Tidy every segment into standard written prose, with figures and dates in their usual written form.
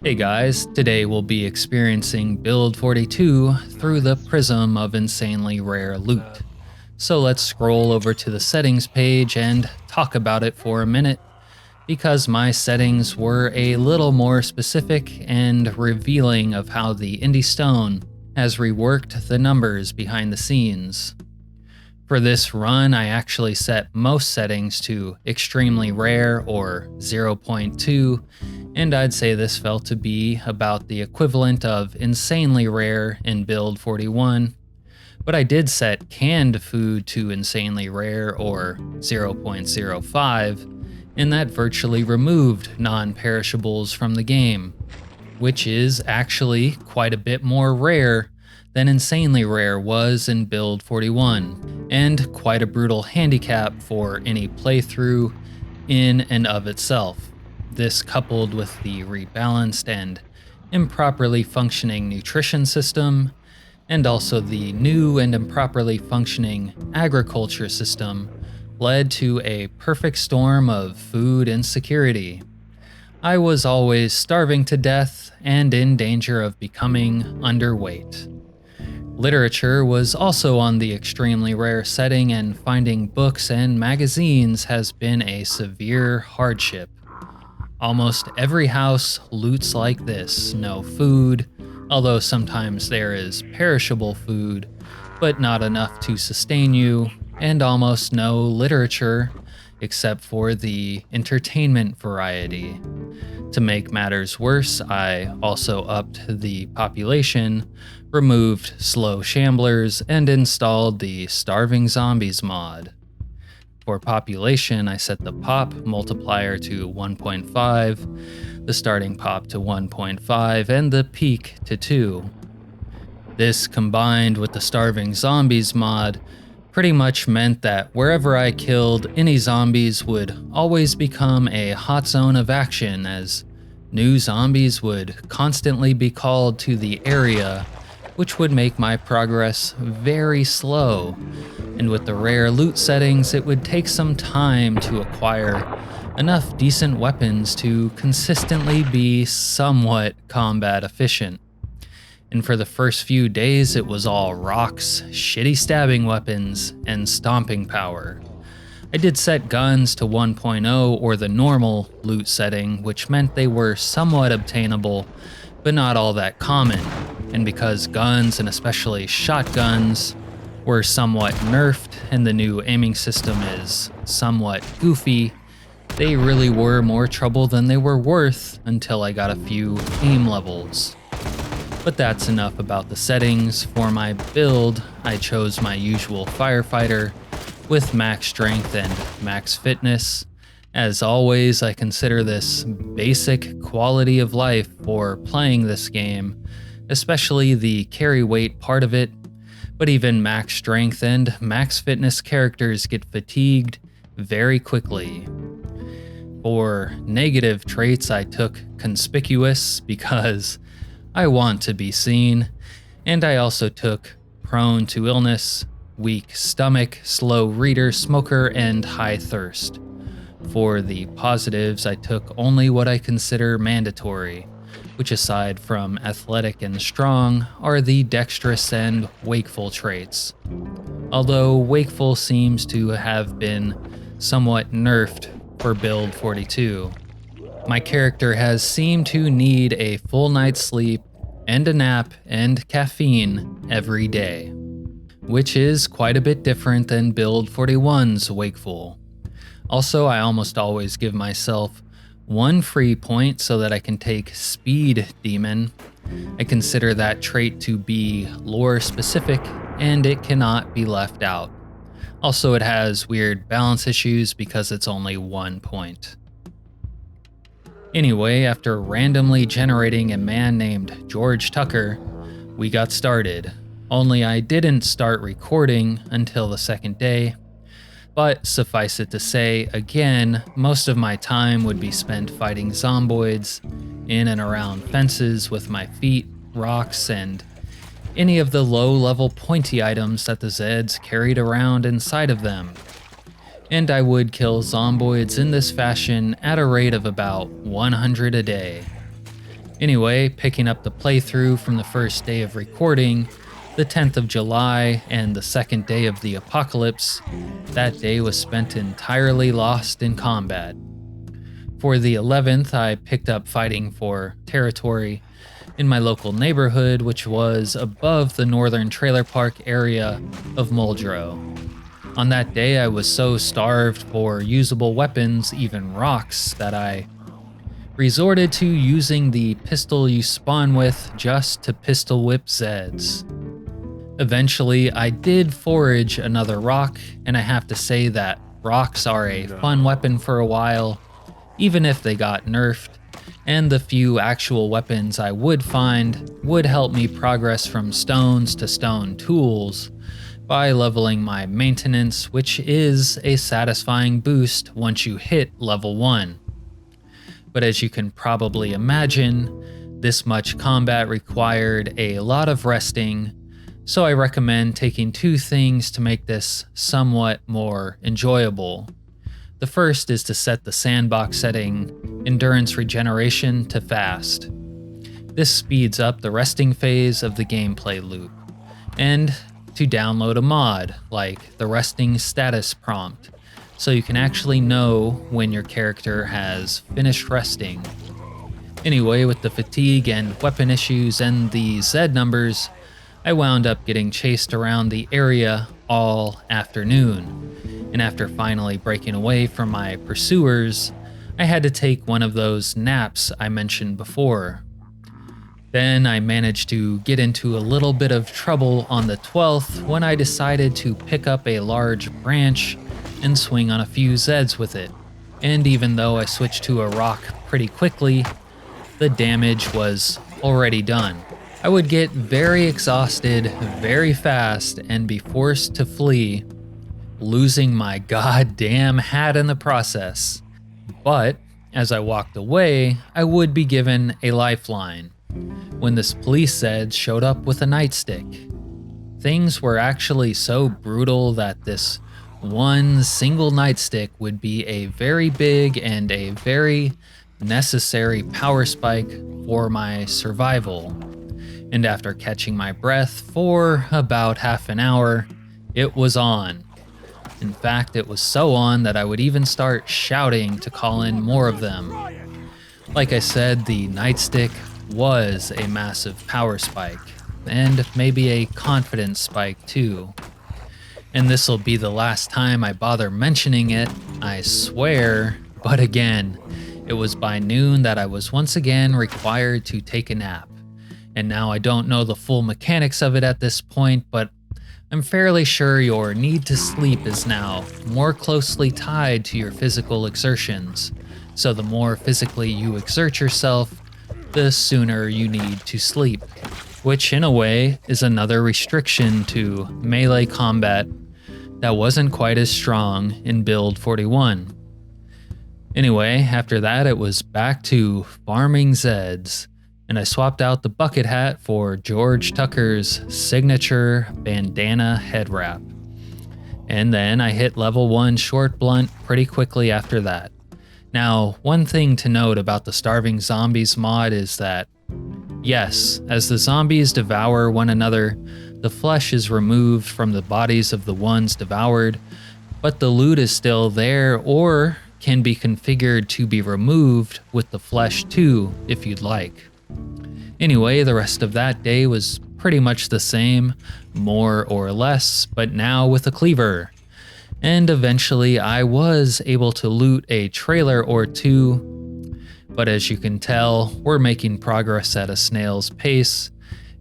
Hey guys, today we'll be experiencing Build 42 through the prism of insanely rare loot. So let's scroll over to the settings page and talk about it for a minute, because my settings were a little more specific and revealing of how the Indie Stone has reworked the numbers behind the scenes. For this run, I actually set most settings to extremely rare or 0.2, and I'd say this felt to be about the equivalent of insanely rare in Build 41. But I did set canned food to insanely rare or 0.05, and that virtually removed non-perishables from the game, which is actually quite a bit more rare than insanely rare was in Build 41, and quite a brutal handicap for any playthrough in and of itself. This, coupled with the rebalanced and improperly functioning nutrition system, and also the new and improperly functioning agriculture system, led to a perfect storm of food insecurity. I was always starving to death and in danger of becoming underweight. Literature was also on the extremely rare setting, and finding books and magazines has been a severe hardship. Almost every house loots like this: no food, although sometimes there is perishable food, but not enough to sustain you, and almost no literature, except for the entertainment variety. To make matters worse, I also upped the population, removed slow shamblers, and installed the Starving Zombies mod. For population, I set the pop multiplier to 1.5, the starting pop to 1.5, and the peak to 2. This, combined with the Starving Zombies mod, pretty much meant that wherever I killed, any zombies would always become a hot zone of action, as new zombies would constantly be called to the area, which would make my progress very slow. And with the rare loot settings, it would take some time to acquire enough decent weapons to consistently be somewhat combat efficient. And for the first few days, it was all rocks, shitty stabbing weapons, and stomping power. I did set guns to 1.0 or the normal loot setting, which meant they were somewhat obtainable, but not all that common. And because guns, and especially shotguns, were somewhat nerfed and the new aiming system is somewhat goofy, they really were more trouble than they were worth until I got a few aim levels. But that's enough about the settings. For my build, I chose my usual firefighter with max strength and max fitness. As always, I consider this basic quality of life for playing this game, especially the carry weight part of it, but even max strength and max fitness characters get fatigued very quickly. For negative traits, I took conspicuous because I want to be seen, and I also took prone to illness, weak stomach, slow reader, smoker, and high thirst. For the positives, I took only what I consider mandatory, which aside from athletic and strong, are the dexterous and wakeful traits. Although wakeful seems to have been somewhat nerfed for Build 42. My character has seemed to need a full night's sleep and a nap and caffeine every day, which is quite a bit different than Build 41's wakeful. Also, I almost always give myself one free point so that I can take Speed Demon. I consider that trait to be lore specific, and it cannot be left out. Also, it has weird balance issues because it's only 1 point. Anyway, after randomly generating a man named George Tucker, we got started. Only I didn't start recording until the second day. But suffice it to say, again, most of my time would be spent fighting zomboids in and around fences with my feet, rocks, and any of the low-level pointy items that the Zeds carried around inside of them. And I would kill zomboids in this fashion at a rate of about 100 a day. Anyway, picking up the playthrough from the first day of recording, the 10th of July, and the second day of the apocalypse, that day was spent entirely lost in combat. For the 11th, I picked up fighting for territory in my local neighborhood, which was above the northern trailer park area of Muldraugh. On that day, I was so starved for usable weapons, even rocks, that I resorted to using the pistol you spawn with just to pistol whip Zeds. Eventually, I did forage another rock, and I have to say that rocks are a fun weapon for a while, even if they got nerfed, and the few actual weapons I would find would help me progress from stones to stone tools by leveling my maintenance, which is a satisfying boost once you hit level 1. But as you can probably imagine, this much combat required a lot of resting, so I recommend taking 2 things to make this somewhat more enjoyable. The first is to set the sandbox setting endurance regeneration to fast. This speeds up the resting phase of the gameplay loop, and to download a mod like the resting status prompt, so you can actually know when your character has finished resting. Anyway, with the fatigue and weapon issues and the Z numbers, I wound up getting chased around the area all afternoon, and after finally breaking away from my pursuers, I had to take one of those naps I mentioned before. Then I managed to get into a little bit of trouble on the 12th when I decided to pick up a large branch and swing on a few Zeds with it. And even though I switched to a rock pretty quickly, the damage was already done. I would get very exhausted very fast and be forced to flee, losing my goddamn hat in the process. But as I walked away, I would be given a lifeline when this police Zed showed up with a nightstick. Things were actually so brutal that this one single nightstick would be a very big and a very necessary power spike for my survival. And after catching my breath for about half an hour, it was on. In fact, it was so on that I would even start shouting to call in more of them. Like I said, the nightstick was a massive power spike, and maybe a confidence spike too. And this'll be the last time I bother mentioning it, I swear, but again, it was by noon that I was once again required to take a nap. And now I don't know the full mechanics of it at this point, but I'm fairly sure your need to sleep is now more closely tied to your physical exertions. So the more physically you exert yourself, the sooner you need to sleep. Which in a way is another restriction to melee combat that wasn't quite as strong in Build 41. Anyway, after that it was back to farming Zeds, and I swapped out the bucket hat for George Tucker's signature bandana head wrap. And then I hit level 1 short blunt pretty quickly after that. Now, one thing to note about the Starving Zombies mod is that, yes, as the zombies devour one another, the flesh is removed from the bodies of the ones devoured, but the loot is still there or can be configured to be removed with the flesh too, if you'd like. Anyway, the rest of that day was pretty much the same, more or less, but now with a cleaver. And eventually I was able to loot a trailer or two, but as you can tell, we're making progress at a snail's pace,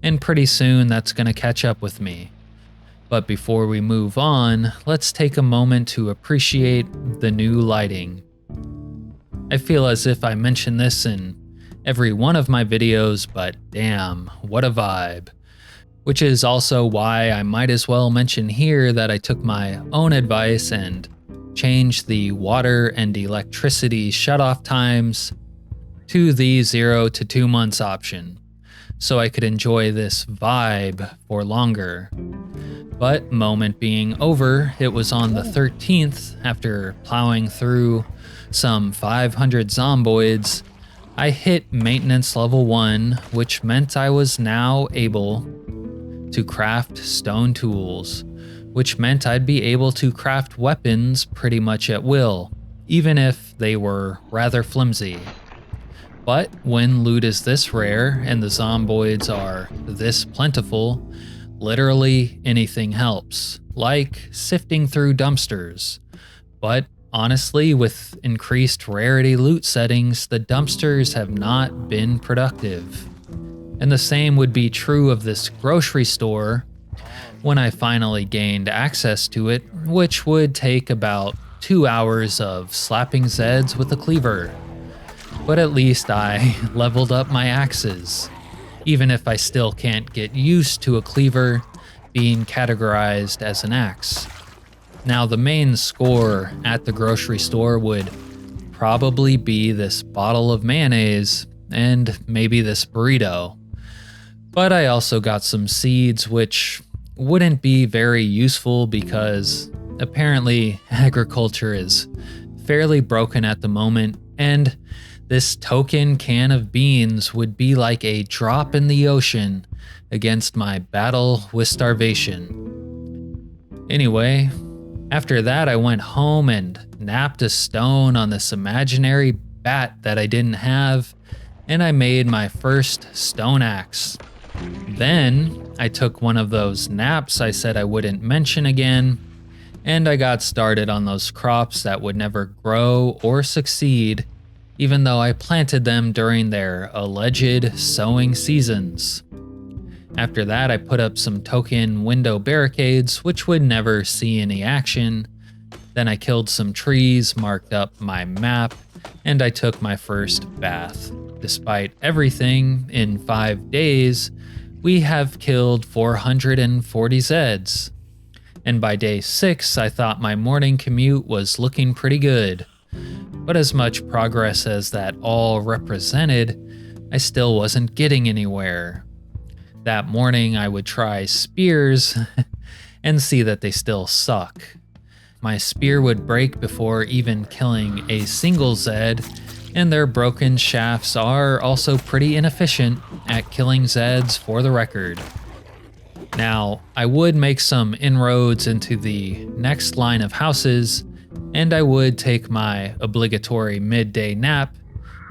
and pretty soon that's gonna catch up with me. But before we move on, let's take a moment to appreciate the new lighting. I feel as if I mention this in every one of my videos, but damn, what a vibe. Which is also why I might as well mention here that I took my own advice and changed the water and electricity shutoff times to the 0 to 2 months option, so I could enjoy this vibe for longer. But moment being over, it was on the 13th, after plowing through some 500 zomboids, I hit maintenance level 1, which meant I was now able to craft stone tools, which meant I'd be able to craft weapons pretty much at will, even if they were rather flimsy. But when loot is this rare and the zomboids are this plentiful, literally anything helps, like sifting through dumpsters. But honestly, with increased rarity loot settings, the dumpsters have not been productive. And the same would be true of this grocery store when I finally gained access to it, which would take about 2 hours of slapping Zeds with a cleaver. But at least I leveled up my axes, even if I still can't get used to a cleaver being categorized as an axe. Now, the main score at the grocery store would probably be this bottle of mayonnaise and maybe this burrito. But I also got some seeds, which wouldn't be very useful because apparently agriculture is fairly broken at the moment, and this token can of beans would be like a drop in the ocean against my battle with starvation. Anyway, after that I went home and napped a stone on this imaginary bat that I didn't have, and I made my first stone axe. Then I took one of those naps I said I wouldn't mention again, and I got started on those crops that would never grow or succeed, even though I planted them during their alleged sowing seasons. After that, I put up some token window barricades, which would never see any action. Then I killed some trees, marked up my map, and I took my first bath. Despite everything, in 5 days, we have killed 440 Zeds. And by day 6, I thought my morning commute was looking pretty good. But as much progress as that all represented, I still wasn't getting anywhere. That morning I would try spears and see that they still suck. My spear would break before even killing a single Zed, and their broken shafts are also pretty inefficient at killing Zeds for the record. Now, I would make some inroads into the next line of houses, and I would take my obligatory midday nap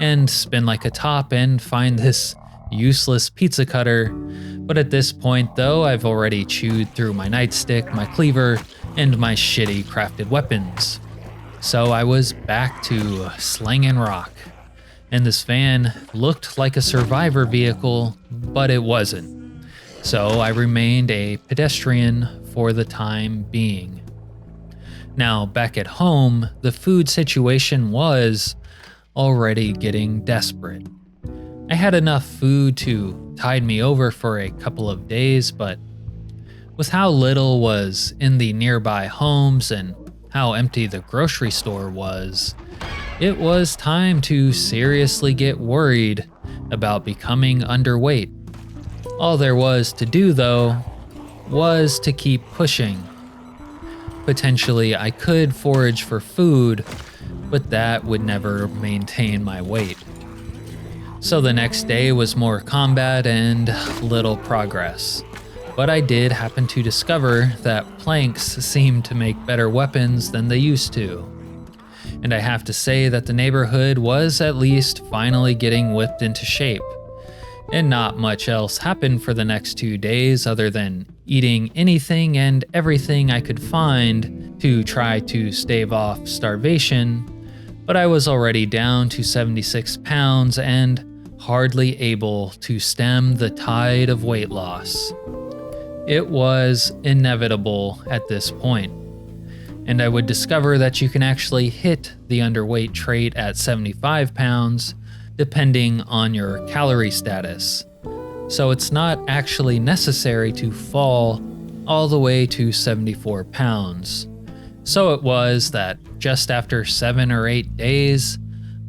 and spin like a top and find this useless pizza cutter. But at this point though, I've already chewed through my nightstick, my cleaver, and my shitty crafted weapons. So I was back to slinging rock. And this van looked like a survivor vehicle, but it wasn't. So I remained a pedestrian for the time being. Now, back at home, the food situation was already getting desperate. I had enough food to tide me over for a couple of days, but with how little was in the nearby homes and how empty the grocery store was, it was time to seriously get worried about becoming underweight. All there was to do, though, was to keep pushing. Potentially, I could forage for food, but that would never maintain my weight. So the next day was more combat and little progress. But I did happen to discover that planks seemed to make better weapons than they used to. And I have to say that the neighborhood was at least finally getting whipped into shape. And not much else happened for the next 2 days other than eating anything and everything I could find to try to stave off starvation, but I was already down to 76 pounds and hardly able to stem the tide of weight loss. It was inevitable at this point, and I would discover that you can actually hit the underweight trait at 75 pounds, depending on your calorie status. So it's not actually necessary to fall all the way to 74 pounds. So it was that just after 7 or 8 days,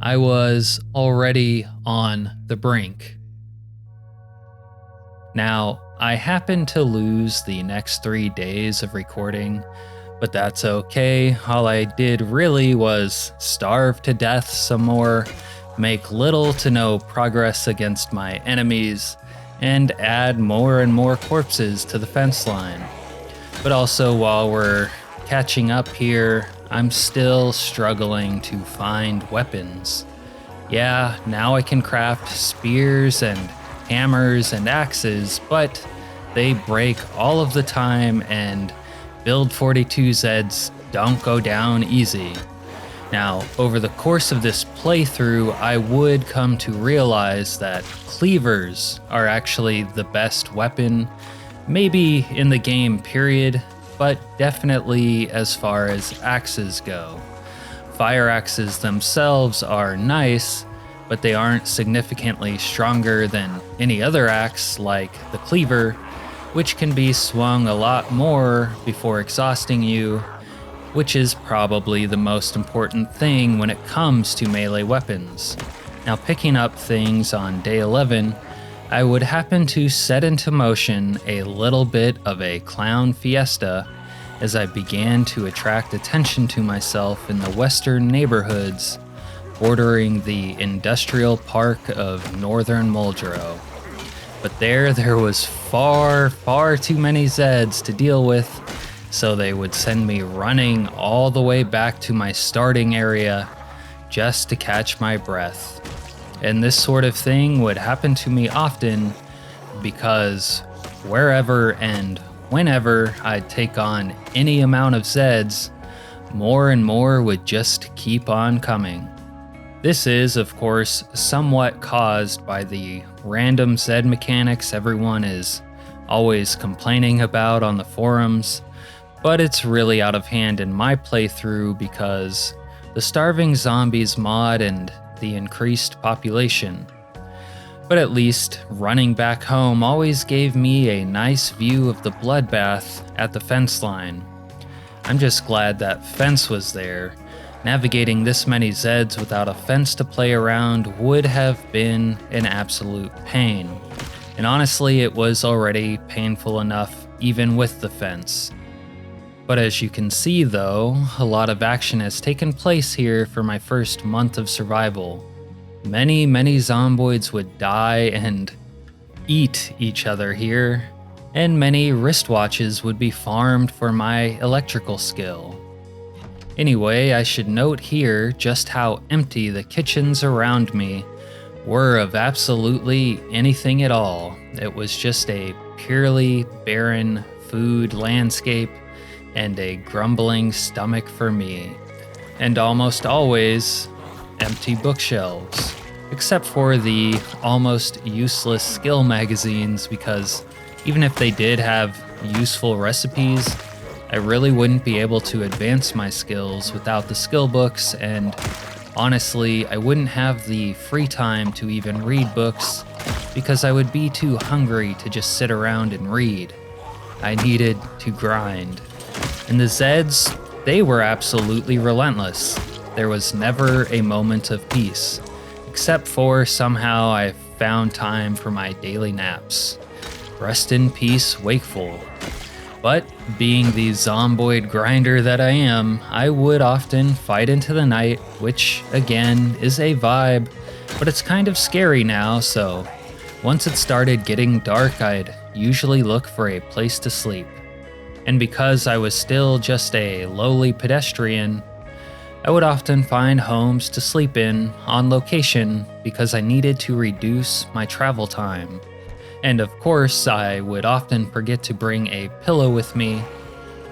I was already on the brink. Now, I happened to lose the next 3 days of recording, but that's okay. All I did really was starve to death some more, make little to no progress against my enemies, and add more and more corpses to the fence line. But also, while we're catching up here, I'm still struggling to find weapons. Yeah, now I can craft spears and hammers and axes, but they break all of the time, and Build 42 Zeds don't go down easy. Now, over the course of this playthrough, I would come to realize that cleavers are actually the best weapon, maybe in the game period, but definitely as far as axes go. Fire axes themselves are nice, but they aren't significantly stronger than any other axe like the cleaver, which can be swung a lot more before exhausting you, which is probably the most important thing when it comes to melee weapons. Now, picking up things on day 11, I would happen to set into motion a little bit of a clown fiesta as I began to attract attention to myself in the western neighborhoods bordering the industrial park of northern Muldraugh. But there was far too many Zeds to deal with, so they would send me running all the way back to my starting area just to catch my breath. And this sort of thing would happen to me often because wherever and whenever I'd take on any amount of Zeds, more and more would just keep on coming. This is, of course, somewhat caused by the random Zed mechanics everyone is always complaining about on the forums, but it's really out of hand in my playthrough because the starving zombies mod and the increased population. But at least running back home always gave me a nice view of the bloodbath at the fence line. I'm just glad that fence was there. Navigating this many Zeds without a fence to play around would have been an absolute pain. And honestly, it was already painful enough even with the fence. But as you can see though, a lot of action has taken place here for my first month of survival. Many Zomboids would die and eat each other here, and many wristwatches would be farmed for my electrical skill. Anyway, I should note here just how empty the kitchens around me were of absolutely anything at all. It was just a purely barren food landscape and a grumbling stomach for me. And almost always empty bookshelves, except for the almost useless skill magazines, because even if they did have useful recipes, I really wouldn't be able to advance my skills without the skill books, and honestly, I wouldn't have the free time to even read books because I would be too hungry to just sit around and read. I needed to grind. And the Zeds, they were absolutely relentless. There was never a moment of peace, except for somehow I found time for my daily naps. Rest in peace, Wakeful. But being the Zomboid grinder that I am, I would often fight into the night, which again is a vibe, but it's kind of scary now, so once it started getting dark, I'd usually look for a place to sleep. And because I was still just a lowly pedestrian, I would often find homes to sleep in on location because I needed to reduce my travel time. And of course, I would often forget to bring a pillow with me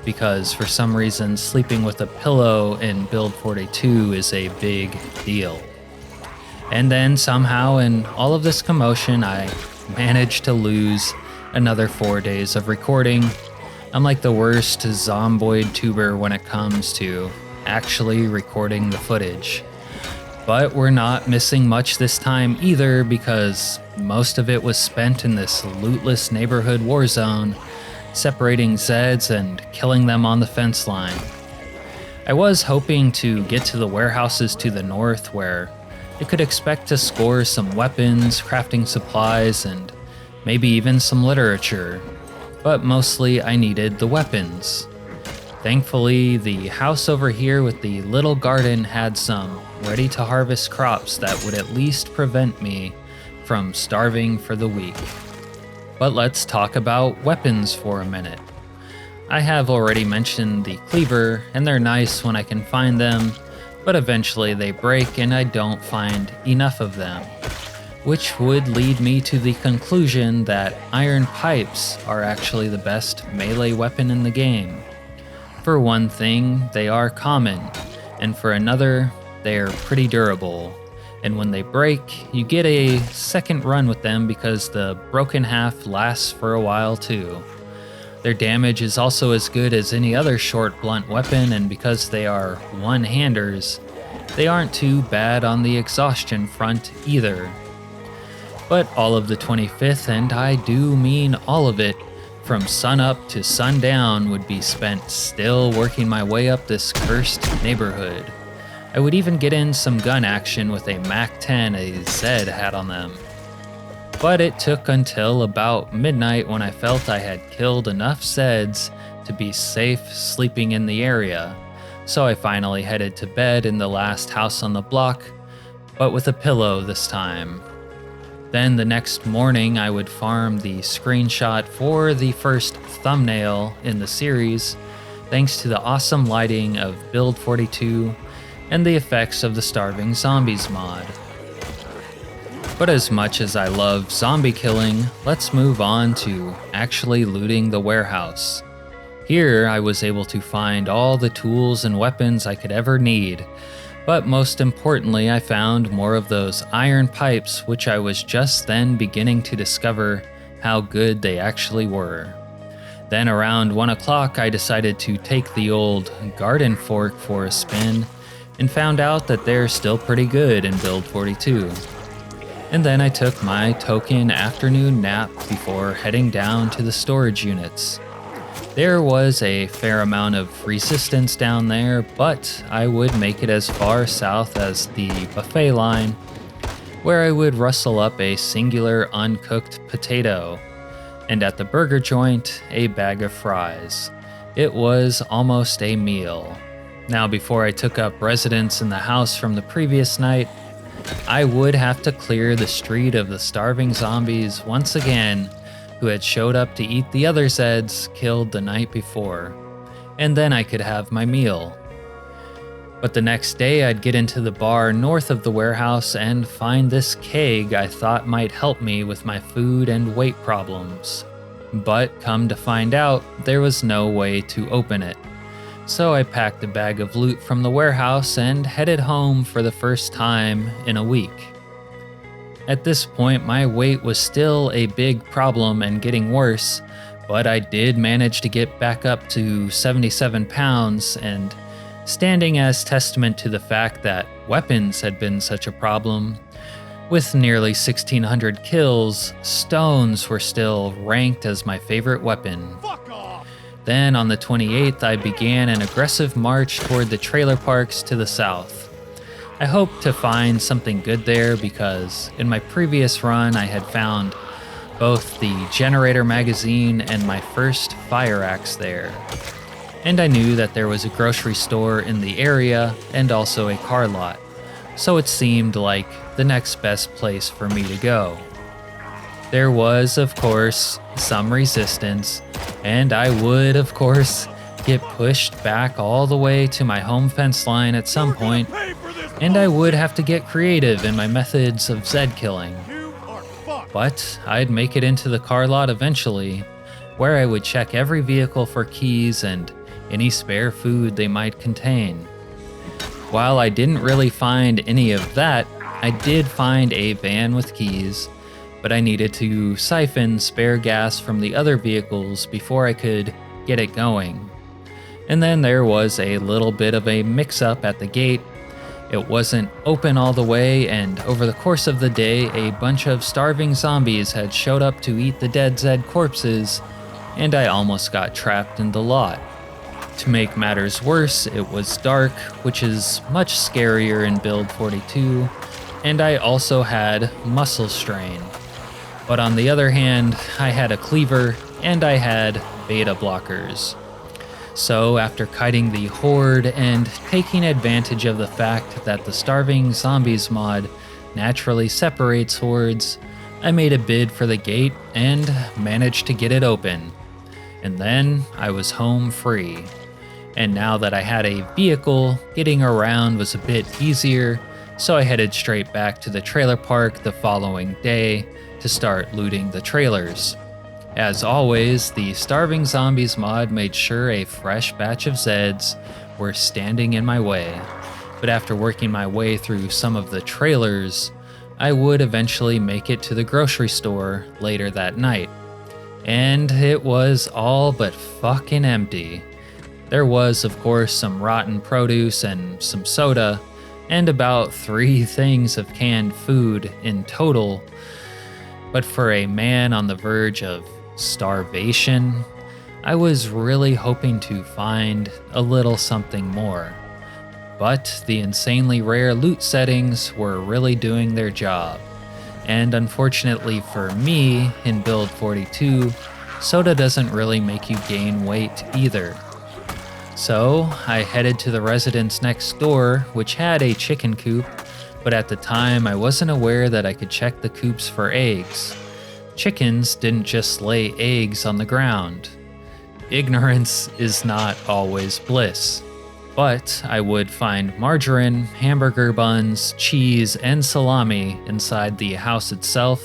because for some reason sleeping with a pillow in Build 42 is a big deal. And then somehow in all of this commotion, I managed to lose another 4 days of recording. I'm like the worst Zomboid tuber when it comes to actually recording the footage. But we're not missing much this time either because most of it was spent in this lootless neighborhood war zone, separating Zeds and killing them on the fence line. I was hoping to get to the warehouses to the north where I could expect to score some weapons, crafting supplies, and maybe even some literature, but mostly I needed the weapons. Thankfully, the house over here with the little garden had some ready to harvest crops that would at least prevent me from starving for the week. But let's talk about weapons for a minute. I have already mentioned the cleaver, and they're nice when I can find them, but eventually they break and I don't find enough of them, which would lead me to the conclusion that iron pipes are actually the best melee weapon in the game. For one thing, they are common, and for another, they are pretty durable. And when they break, you get a second run with them because the broken half lasts for a while too. Their damage is also as good as any other short blunt weapon, and because they are one-handers, they aren't too bad on the exhaustion front either. But all of the 25th, and I do mean all of it, from sunup to sundown would be spent still working my way up this cursed neighborhood. I would even get in some gun action with a MAC-10 a Zed had on them. But it took until about midnight when I felt I had killed enough Zeds to be safe sleeping in the area, so I finally headed to bed in the last house on the block, but with a pillow this time. Then the next morning I would farm the screenshot for the first thumbnail in the series, thanks to the awesome lighting of Build 42 and the effects of the Starving Zombies mod. But as much as I love zombie killing, let's move on to actually looting the warehouse. Here I was able to find all the tools and weapons I could ever need, but most importantly I found more of those iron pipes, which I was just then beginning to discover how good they actually were. Then around 1 o'clock I decided to take the old garden fork for a spin and found out that they're still pretty good in Build 42. And then I took my token afternoon nap before heading down to the storage units. There was a fair amount of resistance down there, but I would make it as far south as the buffet line, where I would rustle up a singular uncooked potato, and at the burger joint, a bag of fries. It was almost a meal. Now, before I took up residence in the house from the previous night, I would have to clear the street of the starving zombies once again, who had showed up to eat the other Zeds killed the night before, and then I could have my meal. But the next day I'd get into the bar north of the warehouse and find this keg I thought might help me with my food and weight problems. But come to find out, there was no way to open it. So I packed a bag of loot from the warehouse and headed home for the first time in a week. At this point, my weight was still a big problem and getting worse, but I did manage to get back up to 77 pounds, and standing as testament to the fact that weapons had been such a problem, with nearly 1,600 kills, stones were still ranked as my favorite weapon. Fuck off! Then on the 28th, I began an aggressive march toward the trailer parks to the south. I hoped to find something good there because in my previous run I had found both the generator magazine and my first fire axe there. And I knew that there was a grocery store in the area and also a car lot, so it seemed like the next best place for me to go. There was, of course, some resistance, and I would, of course, get pushed back all the way to my home fence line at some point, and I would have to get creative in my methods of Zed killing. But I'd make it into the car lot eventually, where I would check every vehicle for keys and any spare food they might contain. While I didn't really find any of that, I did find a van with keys, but I needed to siphon spare gas from the other vehicles before I could get it going. And then there was a little bit of a mix-up at the gate. It wasn't open all the way, and over the course of the day, a bunch of starving zombies had showed up to eat the dead Zed corpses, and I almost got trapped in the lot. To make matters worse, it was dark, which is much scarier in Build 42, and I also had muscle strain. But on the other hand, I had a cleaver, and I had beta blockers. So after kiting the horde and taking advantage of the fact that the Starving Zombies mod naturally separates hordes, I made a bid for the gate and managed to get it open. And then I was home free. And now that I had a vehicle, getting around was a bit easier, so I headed straight back to the trailer park the following day to start looting the trailers. As always, the Starving Zombies mod made sure a fresh batch of Zeds were standing in my way, but after working my way through some of the trailers, I would eventually make it to the grocery store later that night. And it was all but fucking empty. There was, of course, some rotten produce and some soda, and about 3 things of canned food in total. But for a man on the verge of starvation, I was really hoping to find a little something more. But the insanely rare loot settings were really doing their job. And unfortunately for me, in build 42, soda doesn't really make you gain weight either. So I headed to the residence next door, which had a chicken coop, but at the time I wasn't aware that I could check the coops for eggs. Chickens didn't just lay eggs on the ground. Ignorance is not always bliss. But I would find margarine, hamburger buns, cheese, and salami inside the house itself,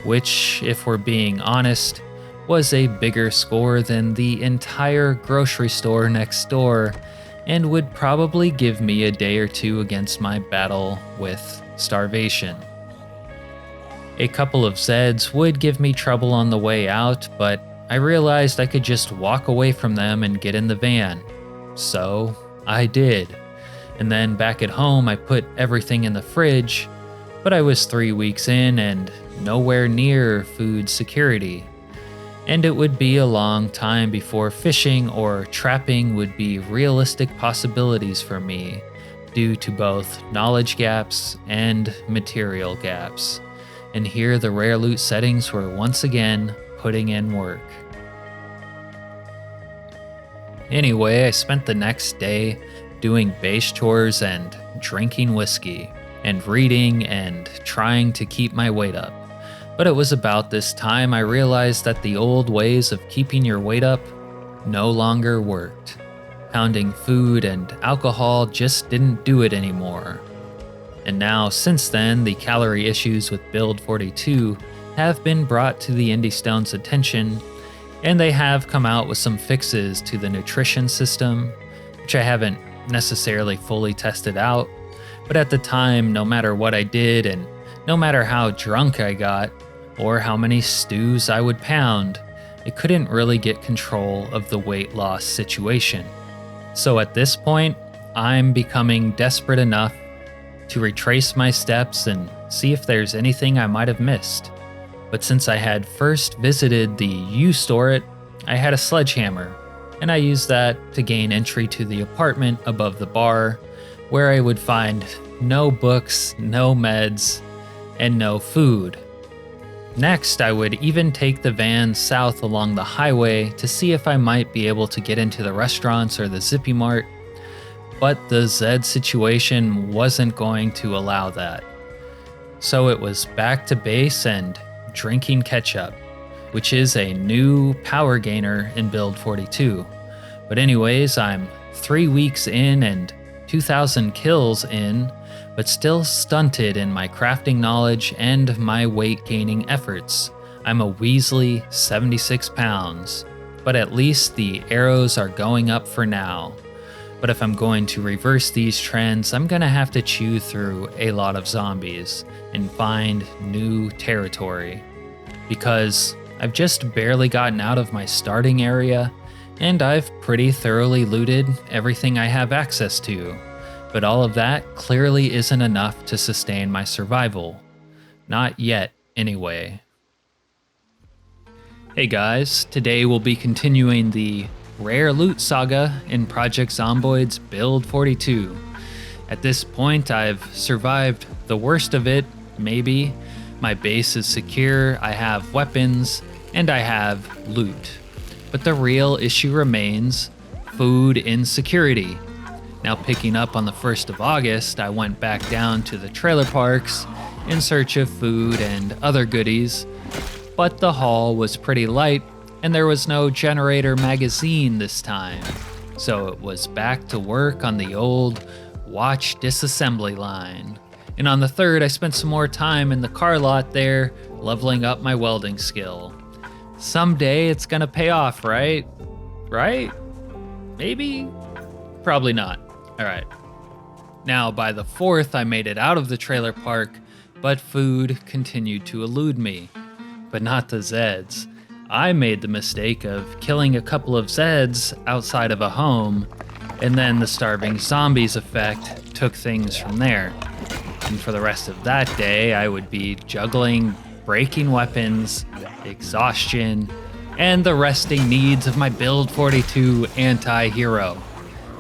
which, if we're being honest, was a bigger score than the entire grocery store next door, and would probably give me a day or two against my battle with starvation. A couple of Zeds would give me trouble on the way out, but I realized I could just walk away from them and get in the van. So I did. And then back at home I put everything in the fridge, but I was 3 weeks in and nowhere near food security. And it would be a long time before fishing or trapping would be realistic possibilities for me, due to both knowledge gaps and material gaps. And here the rare loot settings were once again putting in work. Anyway, I spent the next day doing base chores and drinking whiskey, and reading and trying to keep my weight up. But it was about this time I realized that the old ways of keeping your weight up no longer worked. Pounding food and alcohol just didn't do it anymore. And now, since then, the calorie issues with Build 42 have been brought to the Indie Stone's attention, and they have come out with some fixes to the nutrition system, which I haven't necessarily fully tested out. But at the time, no matter what I did and no matter how drunk I got, or how many stews I would pound, I couldn't really get control of the weight loss situation. So at this point, I'm becoming desperate enough to retrace my steps and see if there's anything I might have missed. But since I had first visited the U-Store it, I had a sledgehammer, and I used that to gain entry to the apartment above the bar, where I would find no books, no meds, and no food. Next, I would even take the van south along the highway to see if I might be able to get into the restaurants or the Zippy Mart, but the Zed situation wasn't going to allow that. So it was back to base and drinking ketchup, which is a new power gainer in Build 42. But anyways, I'm 3 weeks in and 2,000 kills in, but still stunted in my crafting knowledge and my weight gaining efforts. I'm a Weasley 76 pounds, but at least the arrows are going up for now. But if I'm going to reverse these trends, I'm gonna have to chew through a lot of zombies and find new territory. Because I've just barely gotten out of my starting area, and I've pretty thoroughly looted everything I have access to. But all of that clearly isn't enough to sustain my survival. Not yet, anyway. Hey guys, today we'll be continuing the Rare Loot Saga in Project Zomboid's Build 42. At this point, I've survived the worst of it, maybe. My base is secure, I have weapons, and I have loot. But the real issue remains food insecurity. Now, picking up on the 1st of August, I went back down to the trailer parks in search of food and other goodies, but the haul was pretty light and there was no generator magazine this time. So it was back to work on the old watch disassembly line. And on the 3rd, I spent some more time in the car lot there, leveling up my welding skill. Someday it's gonna pay off, right? Right? Maybe? Probably not. Alright. Now, by the 4th, I made it out of the trailer park, but food continued to elude me. But not the Zeds. I made the mistake of killing a couple of Zeds outside of a home, and then the starving zombies effect took things from there. And for the rest of that day, I would be juggling breaking weapons, exhaustion, and the resting needs of my Build 42 anti-hero.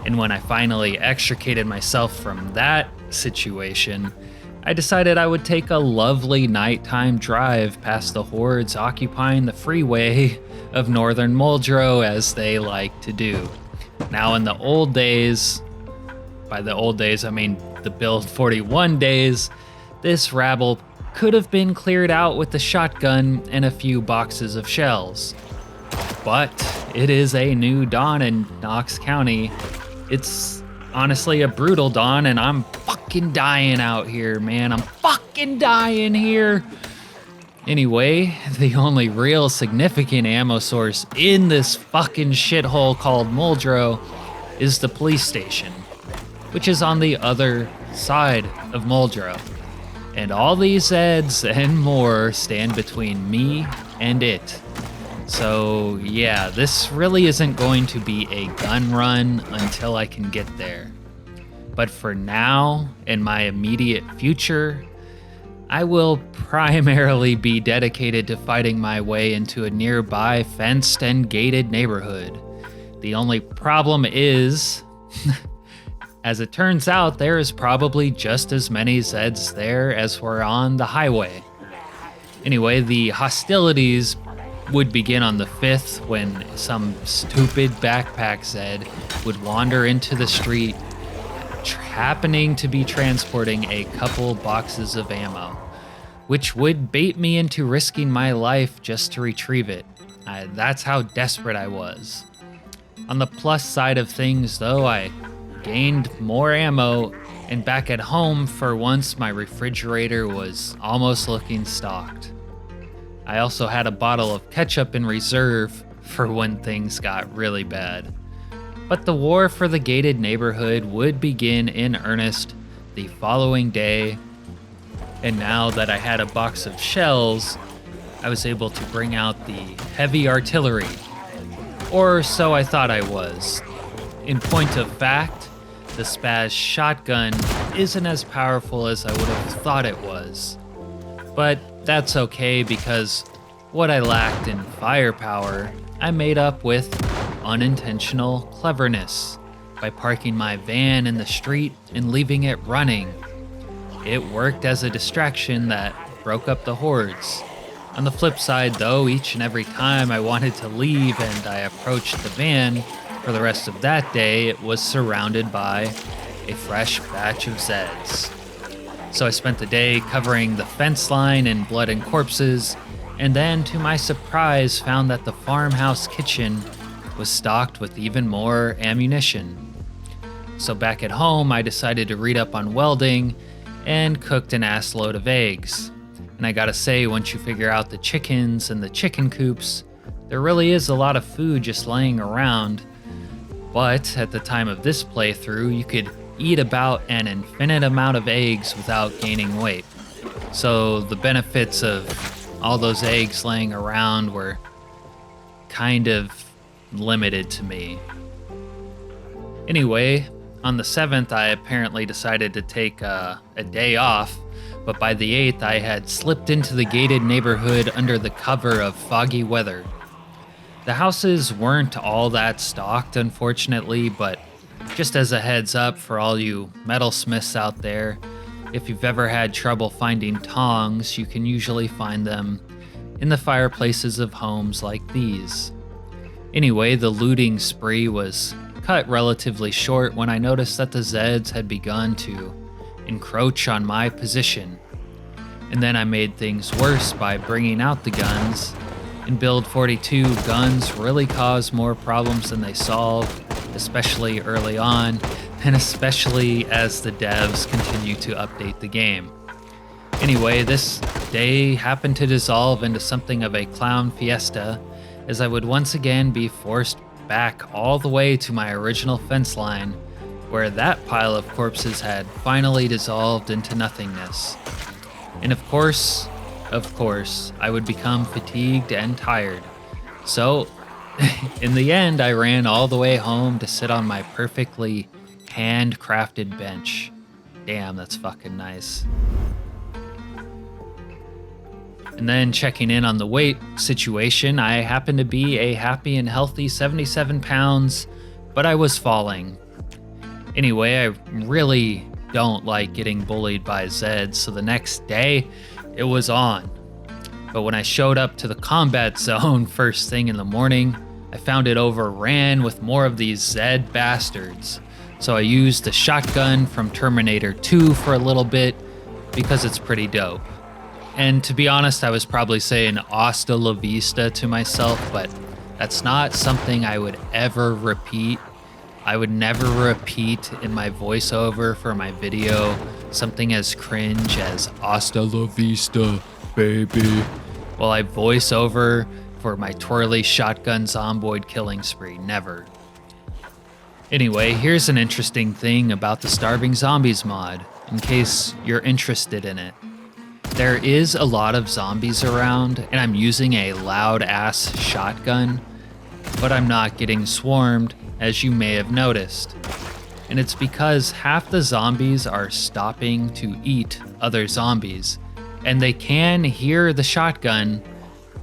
And when I finally extricated myself from that situation, I decided I would take a lovely nighttime drive past the hordes occupying the freeway of northern Muldraugh, as they like to do. Now, in the old days, by the old days I mean the Build 41 days, this rabble could have been cleared out with a shotgun and a few boxes of shells. But it is a new dawn in Knox County. It's honestly a brutal dawn, and I'm fucking dying out here, man. I'm fucking dying here. Anyway, the only real significant ammo source in this fucking shithole called Muldraugh is the police station, which is on the other side of Muldraugh. And all these Zeds and more stand between me and it. So yeah, this really isn't going to be a gun run until I can get there. But for now, in my immediate future, I will primarily be dedicated to fighting my way into a nearby fenced and gated neighborhood. The only problem is, as it turns out, there is probably just as many Zeds there as were on the highway. Anyway, the hostilities would begin on the 5th when some stupid backpack Zed would wander into the street, happening to be transporting a couple boxes of ammo, which would bait me into risking my life just to retrieve it. That's how desperate I was. On the plus side of things, though, I gained more ammo, and back at home, for once, my refrigerator was almost looking stocked. I also had a bottle of ketchup in reserve for when things got really bad. But the war for the gated neighborhood would begin in earnest the following day, and now that I had a box of shells, I was able to bring out the heavy artillery. Or so I thought I was. In point of fact, the Spaz shotgun isn't as powerful as I would have thought it was. But that's okay, because what I lacked in firepower, I made up with unintentional cleverness by parking my van in the street and leaving it running. It worked as a distraction that broke up the hordes. On the flip side, though, each and every time I wanted to leave and I approached the van for the rest of that day, it was surrounded by a fresh batch of Zeds. So I spent the day covering the fence line in blood and corpses, and then, to my surprise, found that the farmhouse kitchen was stocked with even more ammunition. So back at home, I decided to read up on welding and cooked an assload of eggs. And I gotta say, once you figure out the chickens and the chicken coops, there really is a lot of food just laying around. But at the time of this playthrough, you could eat about an infinite amount of eggs without gaining weight. So the benefits of all those eggs laying around were kind of limited to me. Anyway, on the 7th, I apparently decided to take a day off, but by the 8th, I had slipped into the gated neighborhood under the cover of foggy weather. The houses weren't all that stocked, unfortunately, but just as a heads up for all you metalsmiths out there, if you've ever had trouble finding tongs, you can usually find them in the fireplaces of homes like these. Anyway, the looting spree was cut relatively short when I noticed that the Zeds had begun to encroach on my position. And then I made things worse by bringing out the guns. In Build 42, guns really cause more problems than they solve, especially early on, and especially as the devs continue to update the game. Anyway, this day happened to dissolve into something of a clown fiesta, as I would once again be forced back all the way to my original fence line, where that pile of corpses had finally dissolved into nothingness. And of course, I would become fatigued and tired. So, in the end, I ran all the way home to sit on my perfectly handcrafted bench. Damn, that's fucking nice. And then checking in on the weight situation, I happened to be a happy and healthy 77 pounds, but I was falling. Anyway, I really don't like getting bullied by Zeds, so the next day, it was on. But when I showed up to the combat zone first thing in the morning, I found it overran with more of these Zed bastards. So I used the shotgun from Terminator 2 for a little bit, because it's pretty dope. And to be honest, I was probably saying hasta la vista to myself, but that's not something I would ever repeat. I would never repeat in my voiceover for my video something as cringe as hasta la vista, baby, while I voice over for my twirly shotgun Zomboid killing spree. Never. Anyway, here's an interesting thing about the Starving Zombies mod, in case you're interested in it. There is a lot of zombies around, and I'm using a loud-ass shotgun, but I'm not getting swarmed, as you may have noticed. And it's because half the zombies are stopping to eat other zombies, and they can hear the shotgun,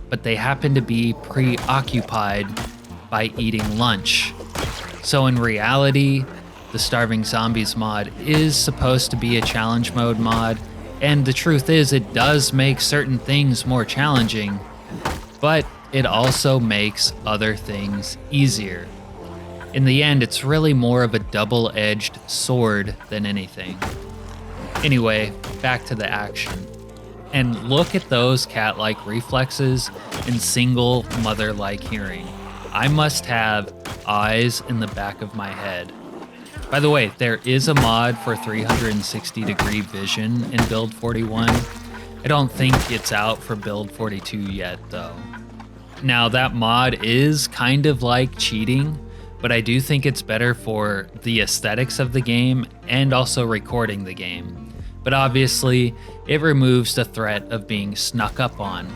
but they happen to be preoccupied by eating lunch. So in reality, the Starving Zombies mod is supposed to be a challenge mode mod, and the truth is, it does make certain things more challenging, but it also makes other things easier. In the end, it's really more of a double-edged sword than anything. Anyway, back to the action. And look at those cat-like reflexes and single mother-like hearing. I must have eyes in the back of my head. By the way, there is a mod for 360-degree vision in Build 41. I don't think it's out for Build 42 yet, though. Now, that mod is kind of like cheating, but I do think it's better for the aesthetics of the game and also recording the game. But obviously, it removes the threat of being snuck up on.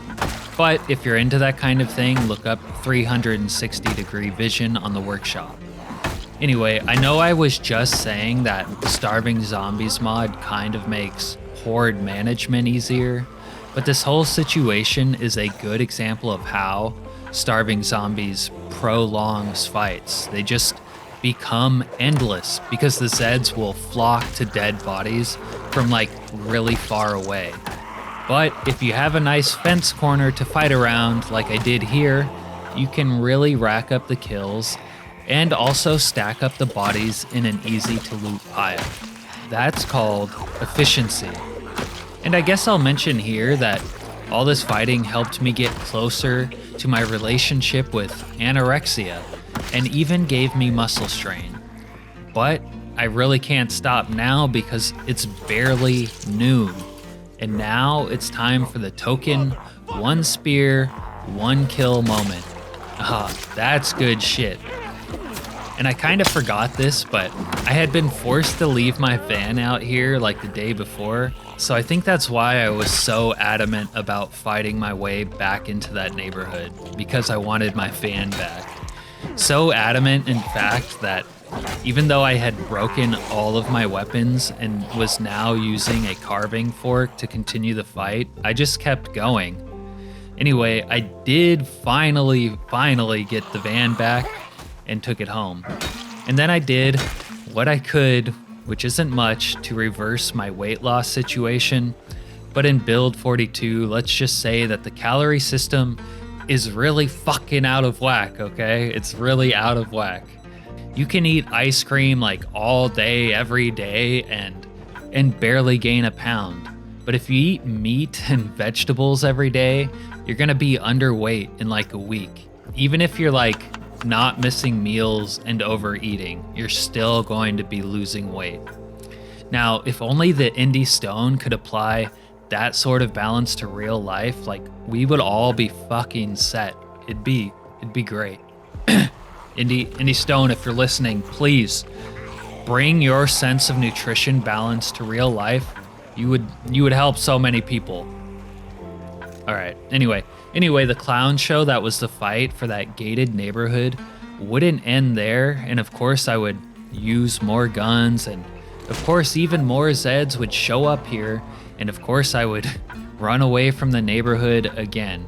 But if you're into that kind of thing, look up 360-degree vision on the workshop. Anyway, I know I was just saying that the Starving Zombies mod kind of makes horde management easier, but this whole situation is a good example of how Starving Zombies prolongs fights. They just become endless because the Zeds will flock to dead bodies from like really far away. But if you have a nice fence corner to fight around like I did here, you can really rack up the kills and also stack up the bodies in an easy to loot pile. That's called efficiency. And I guess I'll mention here that all this fighting helped me get closer to my relationship with anorexia and even gave me muscle strain. But I really can't stop now because it's barely noon. And now it's time for the token 1 spear, 1 kill moment. That's good shit. And I kind of forgot this, but I had been forced to leave my van out here like the day before, so I think that's why I was so adamant about fighting my way back into that neighborhood, because I wanted my van back. So adamant, in fact, that even though I had broken all of my weapons and was now using a carving fork to continue the fight, I just kept going. Anyway, I did finally get the van back and took it home. And then I did what I could, which isn't much, to reverse my weight loss situation. But in Build 42, let's just say that the calorie system is really fucking out of whack, okay? It's really out of whack. You can eat ice cream like all day, every day, and barely gain a pound. But if you eat meat and vegetables every day, you're gonna be underweight in like a week. Even if you're like not missing meals and overeating, you're still going to be losing weight. Now, if only the Indie Stone could apply that sort of balance to real life, like we would all be fucking set. It'd be great. Indie Stone, if you're listening, please bring your sense of nutrition balance to real life. You would help so many people. All right. Anyway, the clown show that was the fight for that gated neighborhood wouldn't end there, and of course I would use more guns, and of course even more Zeds would show up here, and of course I would run away from the neighborhood again.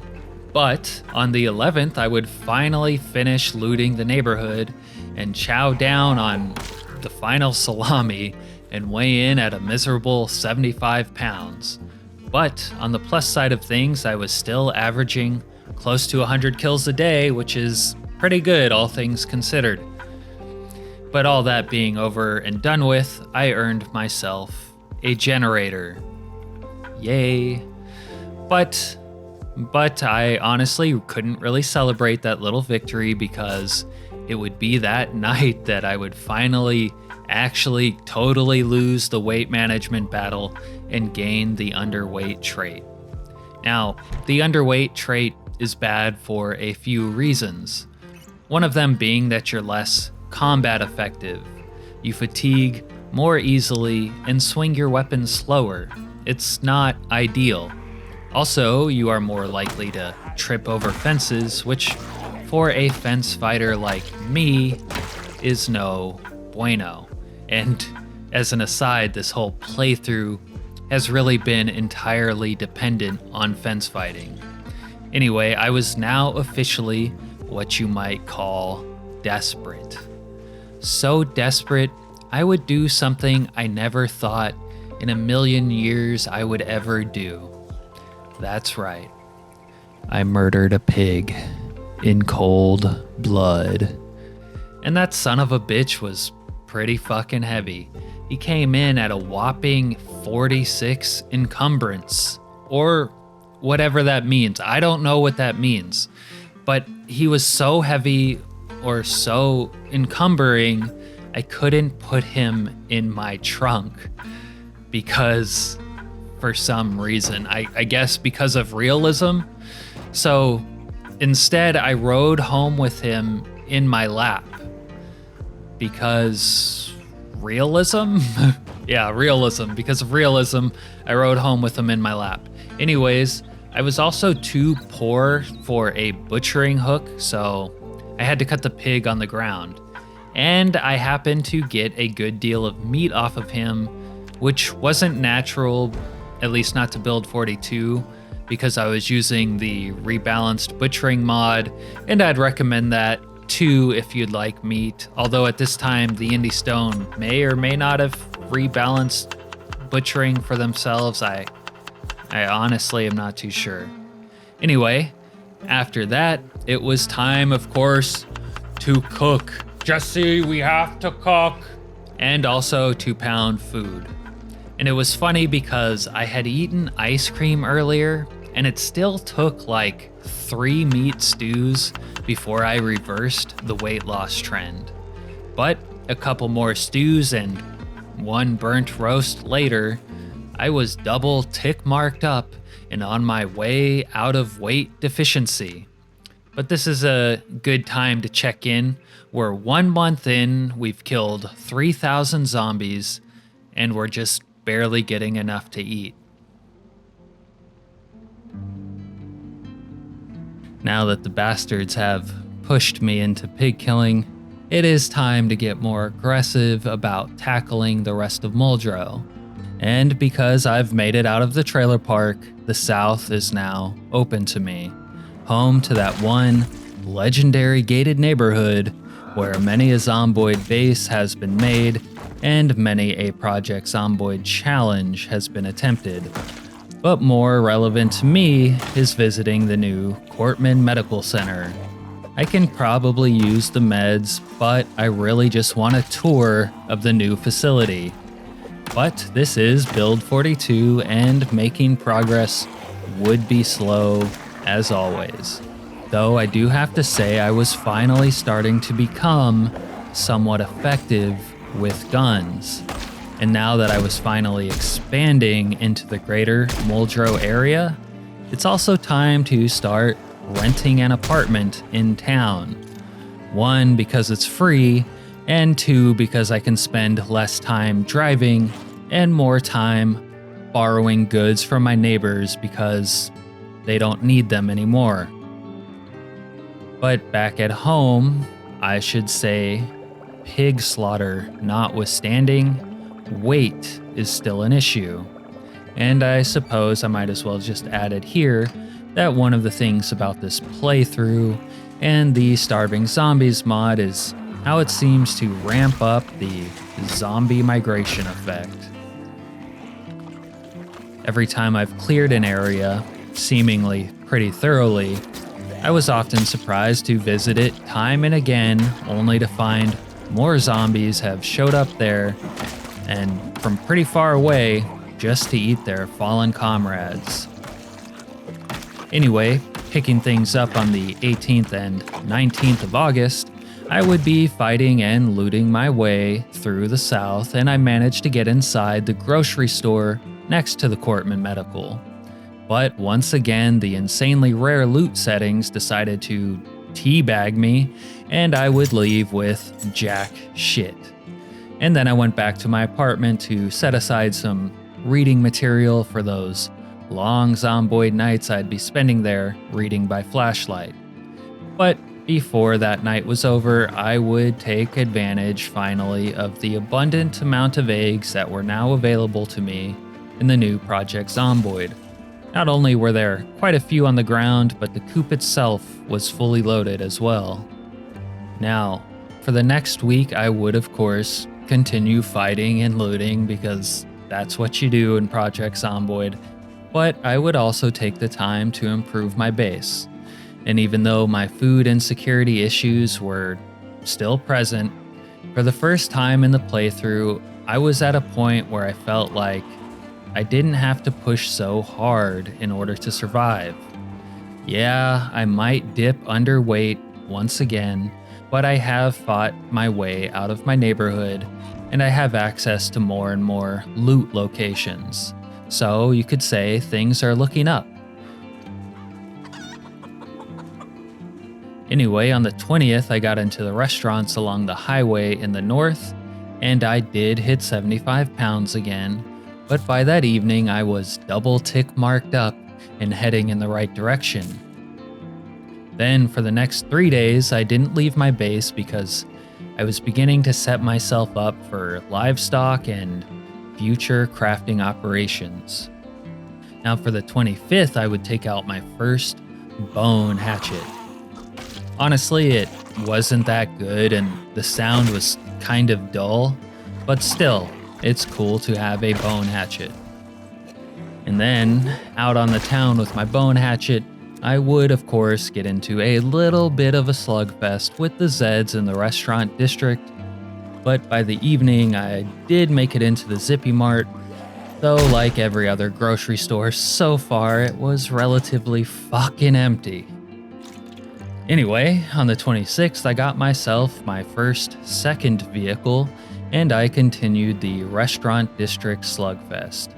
But on the 11th, I would finally finish looting the neighborhood and chow down on the final salami and weigh in at a miserable 75 pounds. But on the plus side of things, I was still averaging close to 100 kills a day, which is pretty good, all things considered. But all that being over and done with, I earned myself a generator. Yay. But I honestly couldn't really celebrate that little victory because it would be that night that I would finally actually totally lose the weight management battle and gain the underweight trait. Now, the underweight trait is bad for a few reasons. One of them being that you're less combat effective. You fatigue more easily and swing your weapon slower. It's not ideal. Also, you are more likely to trip over fences, which for a fence fighter like me is no bueno. And as an aside, this whole playthrough has really been entirely dependent on fence fighting. Anyway, I was now officially what you might call desperate. So desperate, I would do something I never thought in a million years I would ever do. That's right. I murdered a pig in cold blood. And that son of a bitch was pretty fucking heavy. He came in at a whopping 46 encumbrance, or whatever that means. I don't know what that means. But he was so heavy or so encumbering, I couldn't put him in my trunk because for some reason, I guess because of realism. So instead, I rode home with him in my lap because realism? Yeah, realism. Because of realism, I rode home with him in my lap. Anyways, I was also too poor for a butchering hook, so I had to cut the pig on the ground. And I happened to get a good deal of meat off of him, which wasn't natural, at least not to build 42, because I was using the rebalanced butchering mod, and I'd recommend that too if you'd like meat, although at this time the Indie Stone may or may not have rebalanced butchering for themselves. I honestly am not too sure. Anyway, after that, it was time, of course, to cook. Jesse, we have to cook. And also to pound food. And it was funny because I had eaten ice cream earlier, and it still took like 3 meat stews before I reversed the weight loss trend. But a couple more stews and 1 burnt roast later, I was double tick marked up and on my way out of weight deficiency. But this is a good time to check in. We're 1 month in, we've killed 3,000 zombies, and we're just barely getting enough to eat. Now that the bastards have pushed me into pig killing, it is time to get more aggressive about tackling the rest of Muldraugh. And because I've made it out of the trailer park, the South is now open to me, home to that one legendary gated neighborhood where many a Zomboid base has been made and many a Project Zomboid challenge has been attempted. But more relevant to me is visiting the new Cortman Medical Center. I can probably use the meds, but I really just want a tour of the new facility. But this is Build 42 and making progress would be slow as always. Though I do have to say I was finally starting to become somewhat effective with guns. And now that I was finally expanding into the greater Muldraugh area, it's also time to start renting an apartment in town. 1, because it's free, and 2, because I can spend less time driving and more time borrowing goods from my neighbors because they don't need them anymore. But back at home, I should say, pig slaughter notwithstanding, weight is still an issue. And I suppose I might as well just add it here that one of the things about this playthrough and the Starving Zombies mod is how it seems to ramp up the zombie migration effect. Every time I've cleared an area, seemingly pretty thoroughly, I was often surprised to visit it time and again, only to find more zombies have showed up there, and from pretty far away, just to eat their fallen comrades. Anyway, picking things up on the 18th and 19th of August, I would be fighting and looting my way through the south, and I managed to get inside the grocery store next to the Cortman Medical. But once again, the insanely rare loot settings decided to teabag me, and I would leave with jack shit. And then I went back to my apartment to set aside some reading material for those long Zomboid nights I'd be spending there reading by flashlight. But before that night was over, I would take advantage finally of the abundant amount of eggs that were now available to me in the new Project Zomboid. Not only were there quite a few on the ground, but the coop itself was fully loaded as well. Now, for the next week, I would of course continue fighting and looting because that's what you do in Project Zomboid, but I would also take the time to improve my base. And even though my food and security issues were still present, for the first time in the playthrough, I was at a point where I felt like I didn't have to push so hard in order to survive. Yeah, I might dip underweight once again, but I have fought my way out of my neighborhood, and I have access to more and more loot locations. So you could say things are looking up. Anyway, on the 20th, I got into the restaurants along the highway in the north, and I did hit 75 pounds again. But by that evening, I was double tick marked up and heading in the right direction. Then for the next 3 days, I didn't leave my base because I was beginning to set myself up for livestock and future crafting operations. Now for the 25th, I would take out my first bone hatchet. Honestly, it wasn't that good and the sound was kind of dull, but still, it's cool to have a bone hatchet. And then, out on the town with my bone hatchet, I would of course get into a little bit of a slugfest with the Zeds in the restaurant district, but by the evening I did make it into the Zippy Mart, though like every other grocery store so far, it was relatively fucking empty. Anyway, on the 26th I got myself my second vehicle, and I continued the restaurant district slugfest.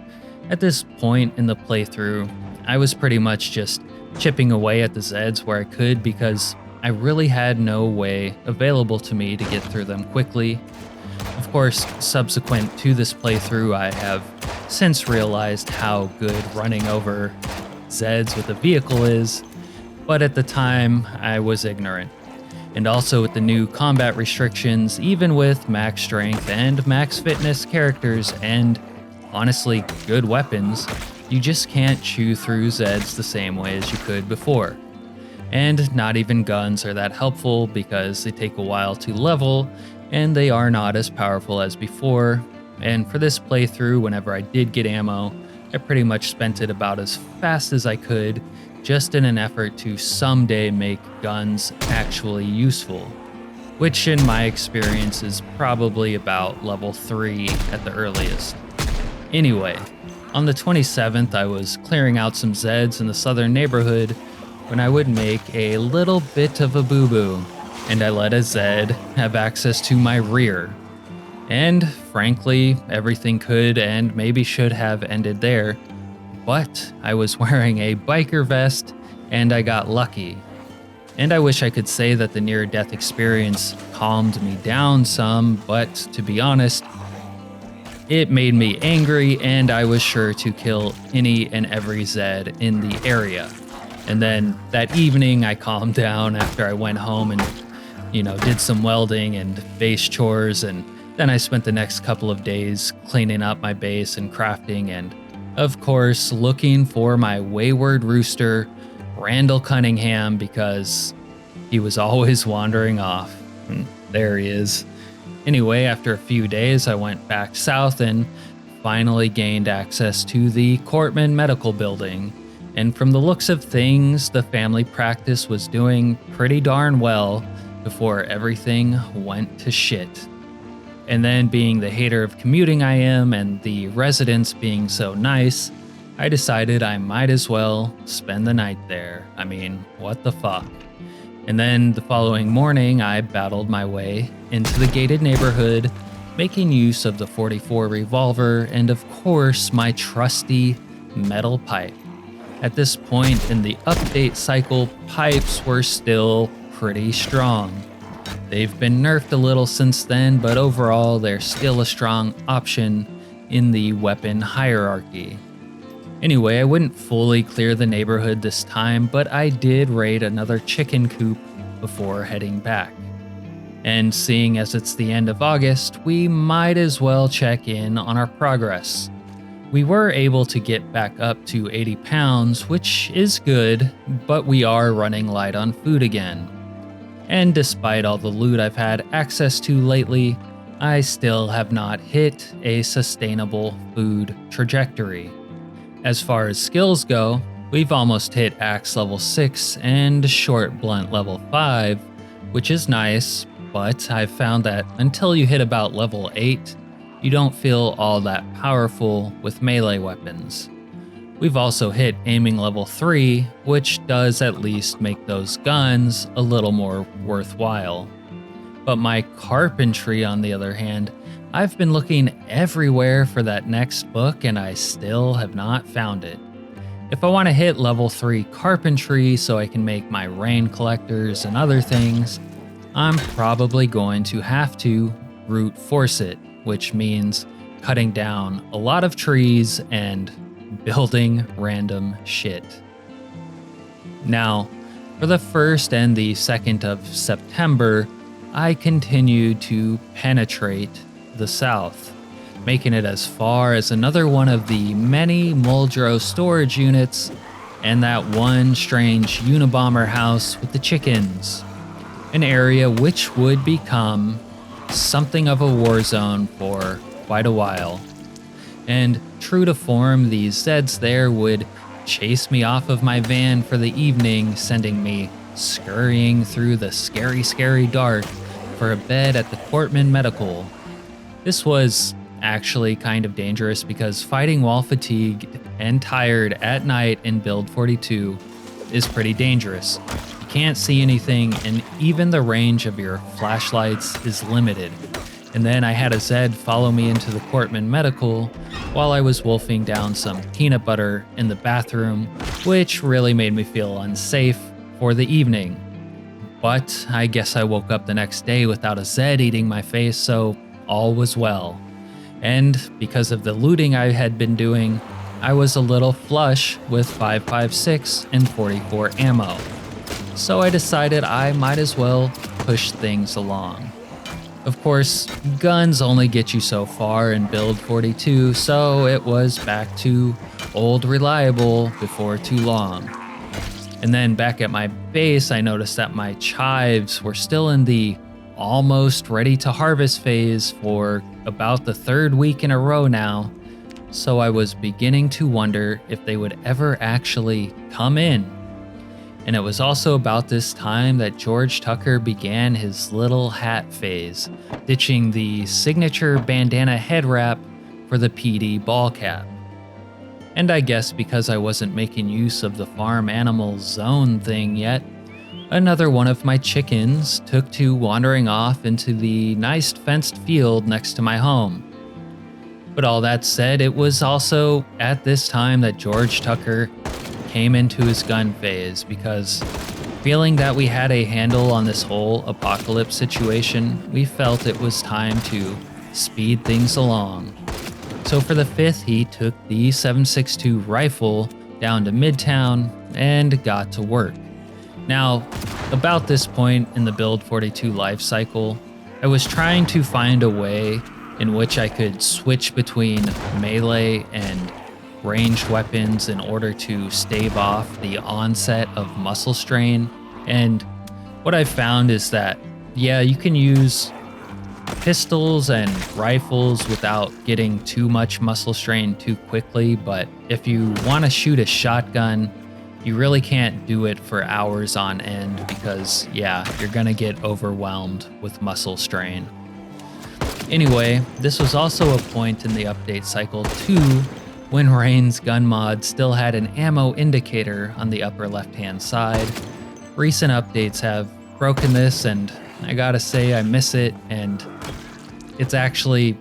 At this point in the playthrough, I was pretty much just chipping away at the Zeds where I could because I really had no way available to me to get through them quickly. Of course, subsequent to this playthrough, I have since realized how good running over Zeds with a vehicle is, but at the time, I was ignorant. And also with the new combat restrictions, even with max strength and max fitness characters and, honestly, good weapons, you just can't chew through Zeds the same way as you could before. And not even guns are that helpful because they take a while to level, and they are not as powerful as before. And for this playthrough, whenever I did get ammo, I pretty much spent it about as fast as I could, just in an effort to someday make guns actually useful, which in my experience is probably about level 3 at the earliest. Anyway, on the 27th I was clearing out some Zeds in the southern neighborhood when I would make a little bit of a boo-boo, and I let a Zed have access to my rear. And frankly, everything could and maybe should have ended there, but I was wearing a biker vest and I got lucky. And I wish I could say that the near-death experience calmed me down some, but to be honest, it made me angry and I was sure to kill any and every Zed in the area. And then that evening I calmed down after I went home and, did some welding and base chores, and then I spent the next couple of days cleaning up my base and crafting and, of course, looking for my wayward rooster, Randall Cunningham, because he was always wandering off. And there he is. Anyway, after a few days, I went back south and finally gained access to the Cortman Medical Building. And from the looks of things, the family practice was doing pretty darn well before everything went to shit. And then, being the hater of commuting I am and the residents being so nice, I decided I might as well spend the night there. I mean, what the fuck? And then the following morning, I battled my way into the gated neighborhood, making use of the .44 revolver and, of course, my trusty metal pipe. At this point in the update cycle, pipes were still pretty strong. They've been nerfed a little since then, but overall they're still a strong option in the weapon hierarchy. Anyway, I wouldn't fully clear the neighborhood this time, but I did raid another chicken coop before heading back. And seeing as it's the end of August, we might as well check in on our progress. We were able to get back up to 80 pounds, which is good, but we are running light on food again. And despite all the loot I've had access to lately, I still have not hit a sustainable food trajectory. As far as skills go, we've almost hit axe level 6 and short blunt level 5, which is nice, but I've found that until you hit about level 8, you don't feel all that powerful with melee weapons. We've also hit aiming level 3, which does at least make those guns a little more worthwhile. But my carpentry, on the other hand, I've been looking everywhere for that next book and I still have not found it. If I want to hit level 3 carpentry so I can make my rain collectors and other things, I'm probably going to have to brute force it, which means cutting down a lot of trees and building random shit. Now, for the 1st and the 2nd of September, I continued to penetrate the south, making it as far as another one of the many Muldraugh storage units and that one strange Unabomber house with the chickens, an area which would become something of a war zone for quite a while. And true to form, these Zeds there would chase me off of my van for the evening, sending me scurrying through the scary dark for a bed at the Cortman Medical. This was actually kind of dangerous because fighting while fatigued and tired at night in Build 42 is pretty dangerous. You can't see anything, and even the range of your flashlights is limited. And then I had a Zed follow me into the Cortman Medical while I was wolfing down some peanut butter in the bathroom, which really made me feel unsafe for the evening. But I guess I woke up the next day without a Zed eating my face, so all was well. And because of the looting I had been doing, I was a little flush with 5.56 and .44 ammo. So I decided I might as well push things along. Of course, guns only get you so far in Build 42, so it was back to old reliable before too long. And then back at my base, I noticed that my chives were still in the almost ready to harvest phase for about the 3rd week in a row now, so I was beginning to wonder if they would ever actually come in. And it was also about this time that George Tucker began his little hat phase, ditching the signature bandana head wrap for the PD ball cap. And I guess because I wasn't making use of the farm animal zone thing yet, another one of my chickens took to wandering off into the nice fenced field next to my home. But all that said, it was also at this time that George Tucker came into his gun phase, because feeling that we had a handle on this whole apocalypse situation, we felt it was time to speed things along. So for the 5th, he took the 7.62 rifle down to Midtown and got to work. Now, about this point in the Build 42 life cycle, I was trying to find a way in which I could switch between melee and ranged weapons in order to stave off the onset of muscle strain. And what I found is that, yeah, you can use pistols and rifles without getting too much muscle strain too quickly, but if you want to shoot a shotgun, you really can't do it for hours on end because, yeah, you're gonna get overwhelmed with muscle strain. Anyway, this was also a point in the update cycle 2 when Rain's gun mod still had an ammo indicator on the upper left-hand side. Recent updates have broken this, and I gotta say I miss it, and it's actually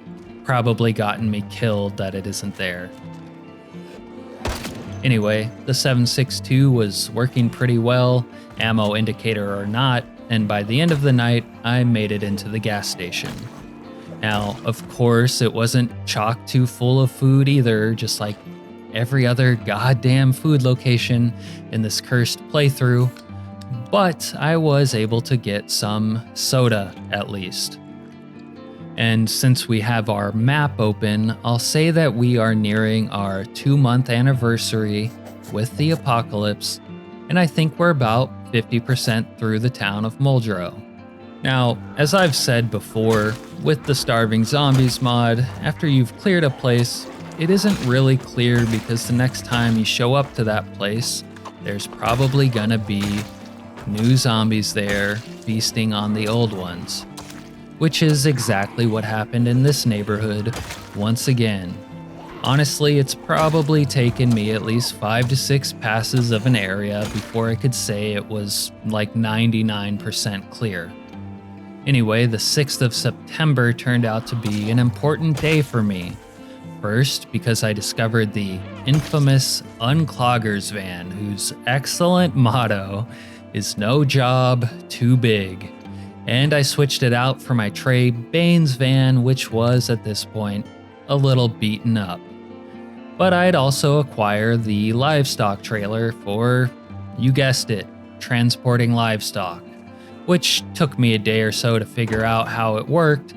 probably gotten me killed that it isn't there. Anyway, the 7.62 was working pretty well, ammo indicator or not, and by the end of the night, I made it into the gas station. Now, of course, it wasn't chock too full of food either, just like every other goddamn food location in this cursed playthrough, but I was able to get some soda at least. And since we have our map open, I'll say that we are nearing our 2-month anniversary with the apocalypse, and I think we're about 50% through the town of Muldraugh. Now, as I've said before, with the Starving Zombies mod, after you've cleared a place, it isn't really clear because the next time you show up to that place, there's probably gonna be new zombies there feasting on the old ones. Which is exactly what happened in this neighborhood once again. Honestly, it's probably taken me at least 5 to 6 passes of an area before I could say it was like 99% clear. Anyway, the 6th of September turned out to be an important day for me. First, because I discovered the infamous Uncloggers van, whose excellent motto is "No job too big." And I switched it out for my Trey Baines van, which was, at this point, a little beaten up. But I'd also acquire the livestock trailer for, you guessed it, transporting livestock, which took me a day or so to figure out how it worked,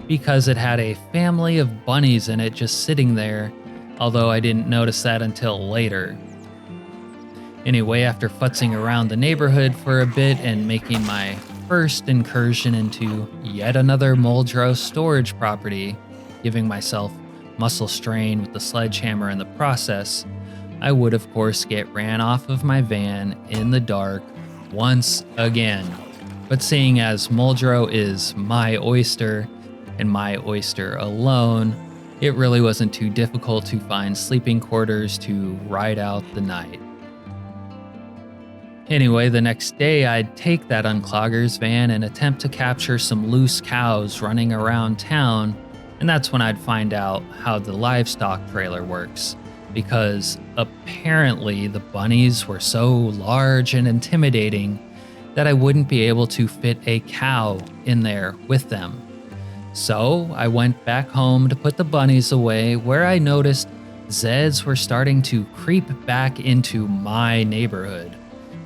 because it had a family of bunnies in it just sitting there, although I didn't notice that until later. Anyway, after futzing around the neighborhood for a bit and making my first incursion into yet another Muldraugh storage property, giving myself muscle strain with the sledgehammer in the process, I would of course get ran off of my van in the dark once again. But seeing as Muldraugh is my oyster, and my oyster alone, it really wasn't too difficult to find sleeping quarters to ride out the night. Anyway, the next day I'd take that Uncloggers van and attempt to capture some loose cows running around town, and that's when I'd find out how the livestock trailer works, because apparently the bunnies were so large and intimidating that I wouldn't be able to fit a cow in there with them. So I went back home to put the bunnies away, where I noticed Zeds were starting to creep back into my neighborhood.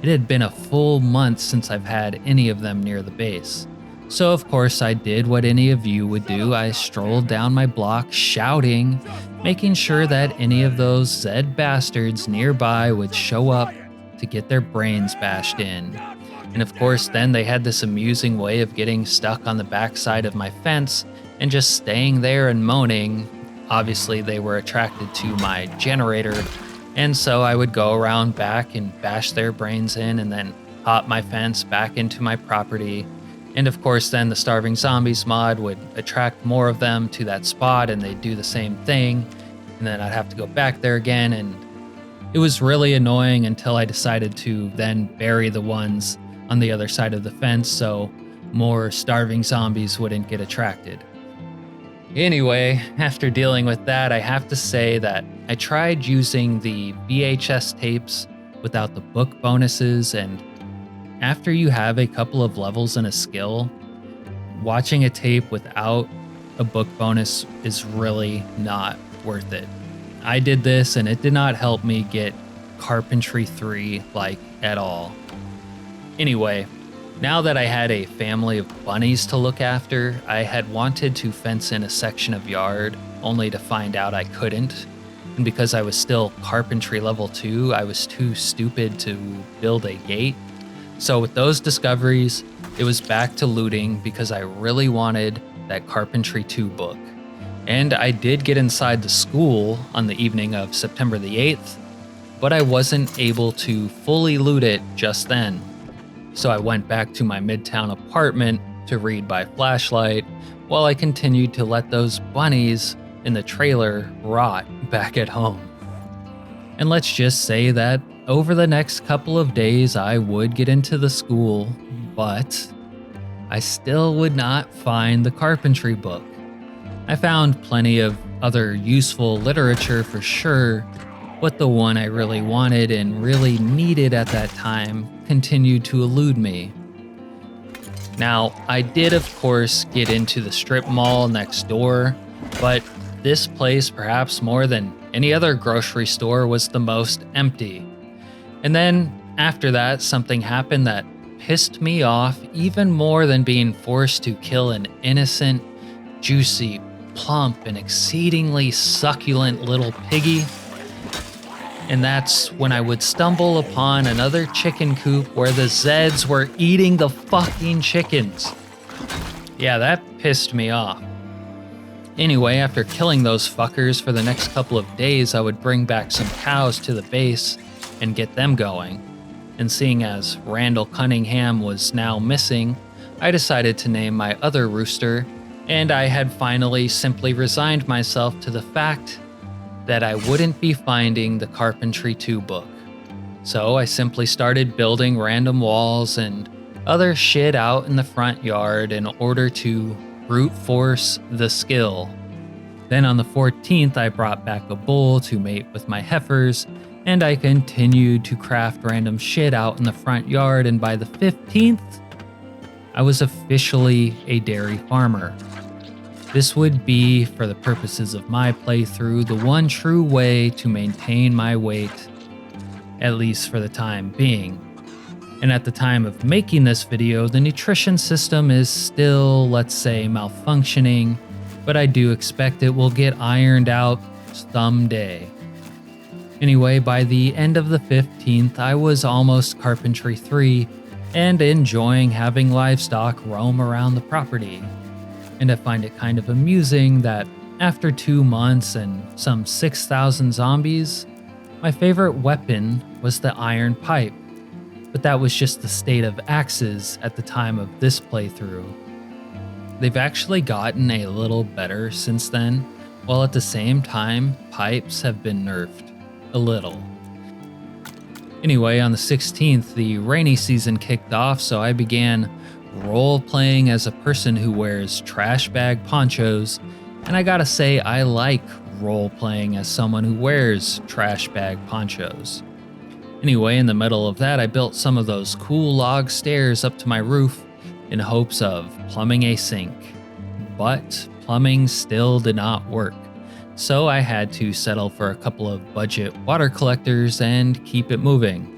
It had been a full month since I've had any of them near the base. So of course I did what any of you would do. I strolled down my block shouting, making sure that any of those Zed bastards nearby would show up to get their brains bashed in. And of course then they had this amusing way of getting stuck on the backside of my fence and just staying there and moaning. Obviously they were attracted to my generator, And so I would go around back and bash their brains in and then hop my fence back into my property. And of course, then the Starving Zombies mod would attract more of them to that spot and they'd do the same thing. And then I'd have to go back there again. And it was really annoying until I decided to then bury the ones on the other side of the fence so more starving zombies wouldn't get attracted. Anyway, after dealing with that, I have to say that I tried using the VHS tapes without the book bonuses, and after you have a couple of levels in a skill, watching a tape without a book bonus is really not worth it. I did this and it did not help me get Carpentry 3 like at all. Anyway, now that I had a family of bunnies to look after, I had wanted to fence in a section of yard, only to find out I couldn't. And because I was still Carpentry level 2, I was too stupid to build a gate. So with those discoveries, it was back to looting because I really wanted that Carpentry 2 book. And I did get inside the school on the evening of September the 8th, but I wasn't able to fully loot it just then. So I went back to my Midtown apartment to read by flashlight while I continued to let those bunnies in the trailer rot back at home. And let's just say that over the next couple of days I would get into the school, but I still would not find the Carpentry book. I found plenty of other useful literature for sure, but the one I really wanted and really needed at that time continued to elude me. Now, I did of course get into the strip mall next door, but this place, perhaps more than any other grocery store, was the most empty. And then after that, something happened that pissed me off even more than being forced to kill an innocent, juicy, plump, and exceedingly succulent little piggy. And that's when I would stumble upon another chicken coop where the Zeds were eating the fucking chickens. Yeah, that pissed me off. Anyway, after killing those fuckers for the next couple of days, I would bring back some cows to the base and get them going. And seeing as Randall Cunningham was now missing, I decided to name my other rooster, and I had finally simply resigned myself to the fact that I wouldn't be finding the Carpentry 2 book. So I simply started building random walls and other shit out in the front yard in order to brute force the skill. Then on the 14th, I brought back a bull to mate with my heifers, and I continued to craft random shit out in the front yard, and by the 15th, I was officially a dairy farmer. This would be, for the purposes of my playthrough, the one true way to maintain my weight, at least for the time being. And at the time of making this video, the nutrition system is still, let's say, malfunctioning, but I do expect it will get ironed out someday. Anyway, by the end of the 15th, I was almost Carpentry 3 and enjoying having livestock roam around the property. And I find it kind of amusing that after 2 months and some 6,000 zombies, my favorite weapon was the iron pipe. But that was just the state of axes at the time of this playthrough. They've actually gotten a little better since then, while at the same time, pipes have been nerfed a little. Anyway, on the 16th, the rainy season kicked off, so I began role-playing as a person who wears trash bag ponchos, and I gotta say, I like role-playing as someone who wears trash bag ponchos. Anyway, in the middle of that, I built some of those cool log stairs up to my roof in hopes of plumbing a sink. But plumbing still did not work, so I had to settle for a couple of budget water collectors and keep it moving.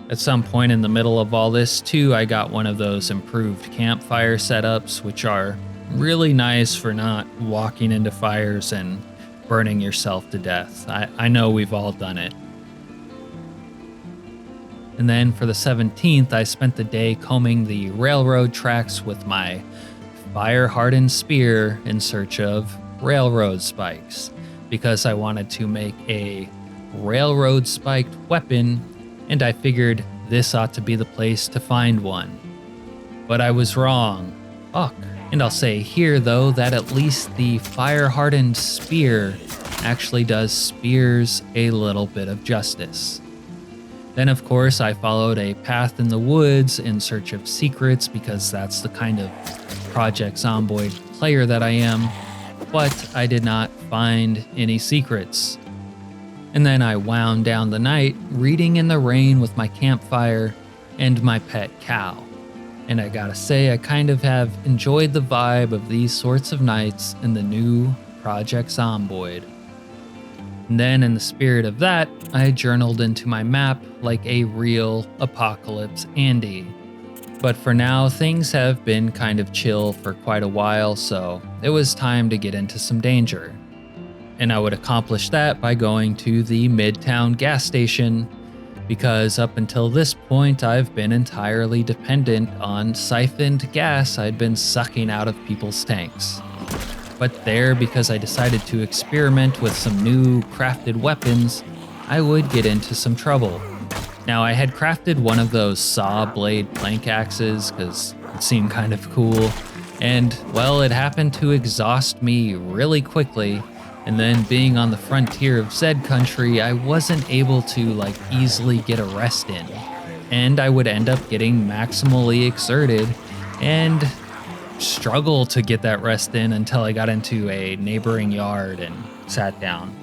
At some point in the middle of all this too, I got one of those improved campfire setups, which are really nice for not walking into fires and burning yourself to death. I know we've all done it. And then for the 17th, I spent the day combing the railroad tracks with my fire-hardened spear in search of railroad spikes, because I wanted to make a railroad spiked weapon, and I figured this ought to be the place to find one. But I was wrong. Fuck. And I'll say here though that at least the fire-hardened spear actually does spears a little bit of justice. Then of course I followed a path in the woods in search of secrets because that's the kind of Project Zomboid player that I am, but I did not find any secrets. And then I wound down the night reading in the rain with my campfire and my pet cow. And I gotta say, I kind of have enjoyed the vibe of these sorts of nights in the new Project Zomboid. And then in the spirit of that, I journaled into my map like a real Apocalypse Andy. But for now, things have been kind of chill for quite a while, so it was time to get into some danger. And I would accomplish that by going to the Midtown gas station, because up until this point I've been entirely dependent on siphoned gas I'd been sucking out of people's tanks. But there, because I decided to experiment with some new crafted weapons, I would get into some trouble. Now I had crafted one of those saw blade plank axes because it seemed kind of cool, and well, it happened to exhaust me really quickly. And then being on the frontier of Zed country, I wasn't able to easily get a rest in. And I would end up getting maximally exerted and struggle to get that rest in until I got into a neighboring yard and sat down.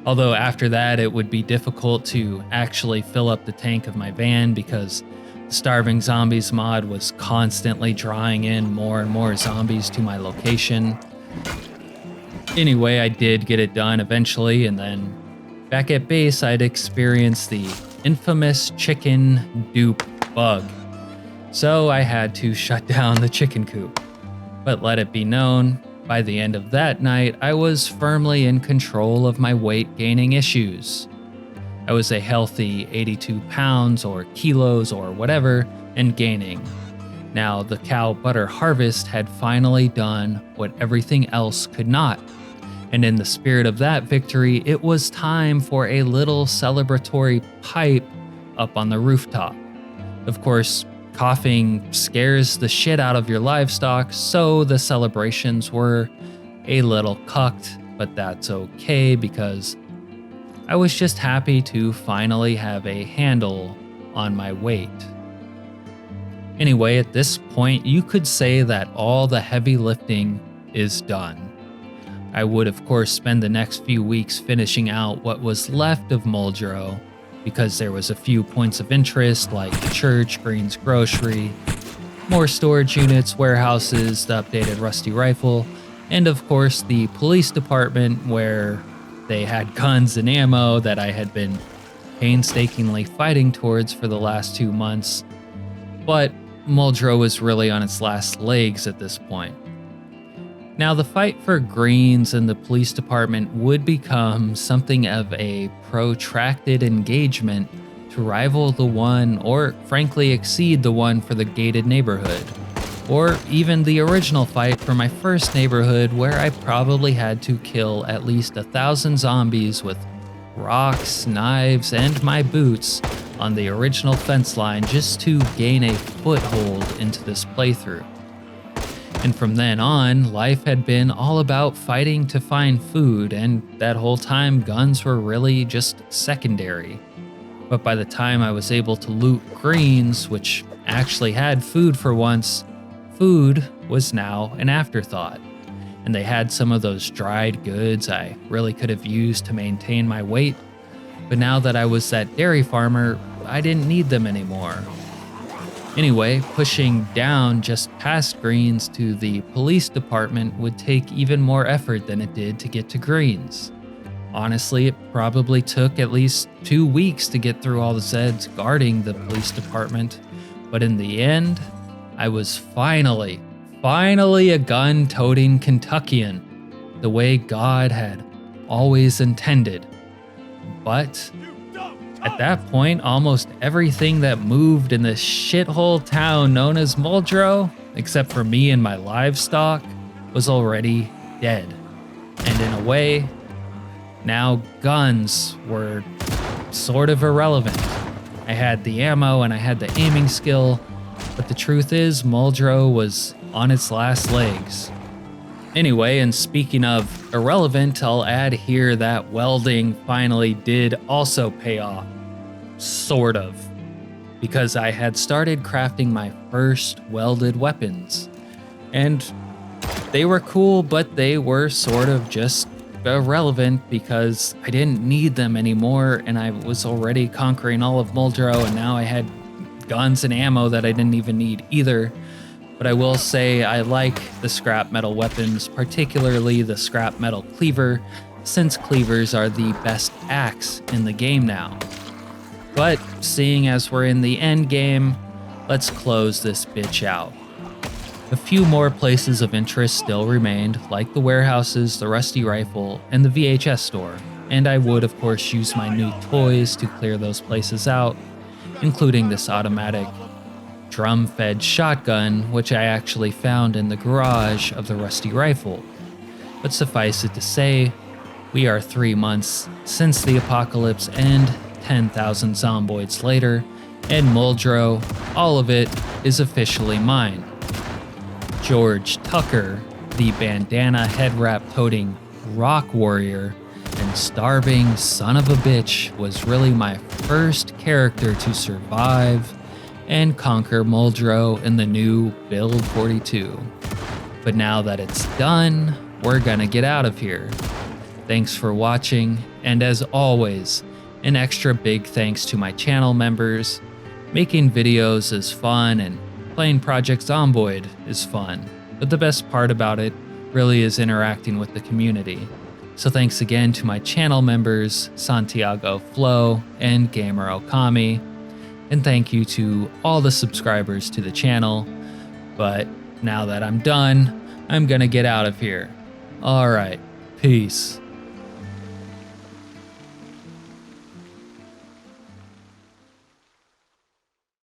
Although after that, it would be difficult to actually fill up the tank of my van because the Starving Zombies mod was constantly drawing in more and more zombies to my location. Anyway, I did get it done eventually, and then back at base, I'd experienced the infamous chicken dupe bug. So I had to shut down the chicken coop. But let it be known, by the end of that night, I was firmly in control of my weight gaining issues. I was a healthy 82 pounds or kilos or whatever, and gaining. Now, the cow butter harvest had finally done what everything else could not. And in the spirit of that victory, it was time for a little celebratory pipe up on the rooftop. Of course, coughing scares the shit out of your livestock, so the celebrations were a little cucked, but that's okay because I was just happy to finally have a handle on my weight. Anyway, at this point, you could say that all the heavy lifting is done. I would of course spend the next few weeks finishing out what was left of Muldraugh, because there was a few points of interest like the church, Green's Grocery, more storage units, warehouses, the updated rusty rifle, and of course the police department where they had guns and ammo that I had been painstakingly fighting towards for the last 2 months. But Muldraugh was really on its last legs at this point. Now, the fight for Greens and the police department would become something of a protracted engagement to rival the one, or frankly exceed the one for the gated neighborhood, or even the original fight for my first neighborhood where I probably had to kill at least 1,000 zombies with rocks, knives, and my boots on the original fence line just to gain a foothold into this playthrough. And from then on, life had been all about fighting to find food, and that whole time guns were really just secondary. But by the time I was able to loot Greens, which actually had food for once, food was now an afterthought. And they had some of those dried goods I really could have used to maintain my weight. But now that I was that dairy farmer, I didn't need them anymore. Anyway, pushing down just past Greens to the police department would take even more effort than it did to get to Greens. Honestly, it probably took at least 2 weeks to get through all the Zeds guarding the police department, but in the end, I was finally a gun-toting Kentuckian, the way God had always intended. But at that point, almost everything that moved in this shithole town known as Muldraugh, except for me and my livestock, was already dead. And in a way, Now guns were sort of irrelevant. I had the ammo and I had the aiming skill, but the truth is Muldraugh was on its last legs. Anyway, and speaking of irrelevant, I'll add here that welding finally did also pay off. Sort of. Because I had started crafting my first welded weapons. And they were cool, but they were sort of just irrelevant because I didn't need them anymore, and I was already conquering all of Muldraugh, and now I had guns and ammo that I didn't even need either. But I will say I like the scrap metal weapons, particularly the scrap metal cleaver, since cleavers are the best axe in the game now. But seeing as we're in the end game, let's close this bitch out. A few more places of interest still remained, like the warehouses, the rusty rifle, and the VHS store, and I would of course use my new toys to clear those places out, including this automatic drum-fed shotgun, which I actually found in the garage of the rusty rifle. But suffice it to say, we are 3 months since the apocalypse and 10,000 zomboids later, and Muldraugh, all of it, is officially mine. George Tucker, the bandana head wrap toting rock warrior and starving son of a bitch, was really my first character to survive and conquer Muldraugh in the new Build 42. But now that it's done, we're gonna get out of here. Thanks for watching, and as always, an extra big thanks to my channel members. Making videos is fun and playing Project Zomboid is fun, but the best part about it really is interacting with the community. So thanks again to my channel members, Santiago Flo and Gamer Okami, and thank you to all the subscribers to the channel. But now that I'm done, I'm gonna get out of here. Alright, peace.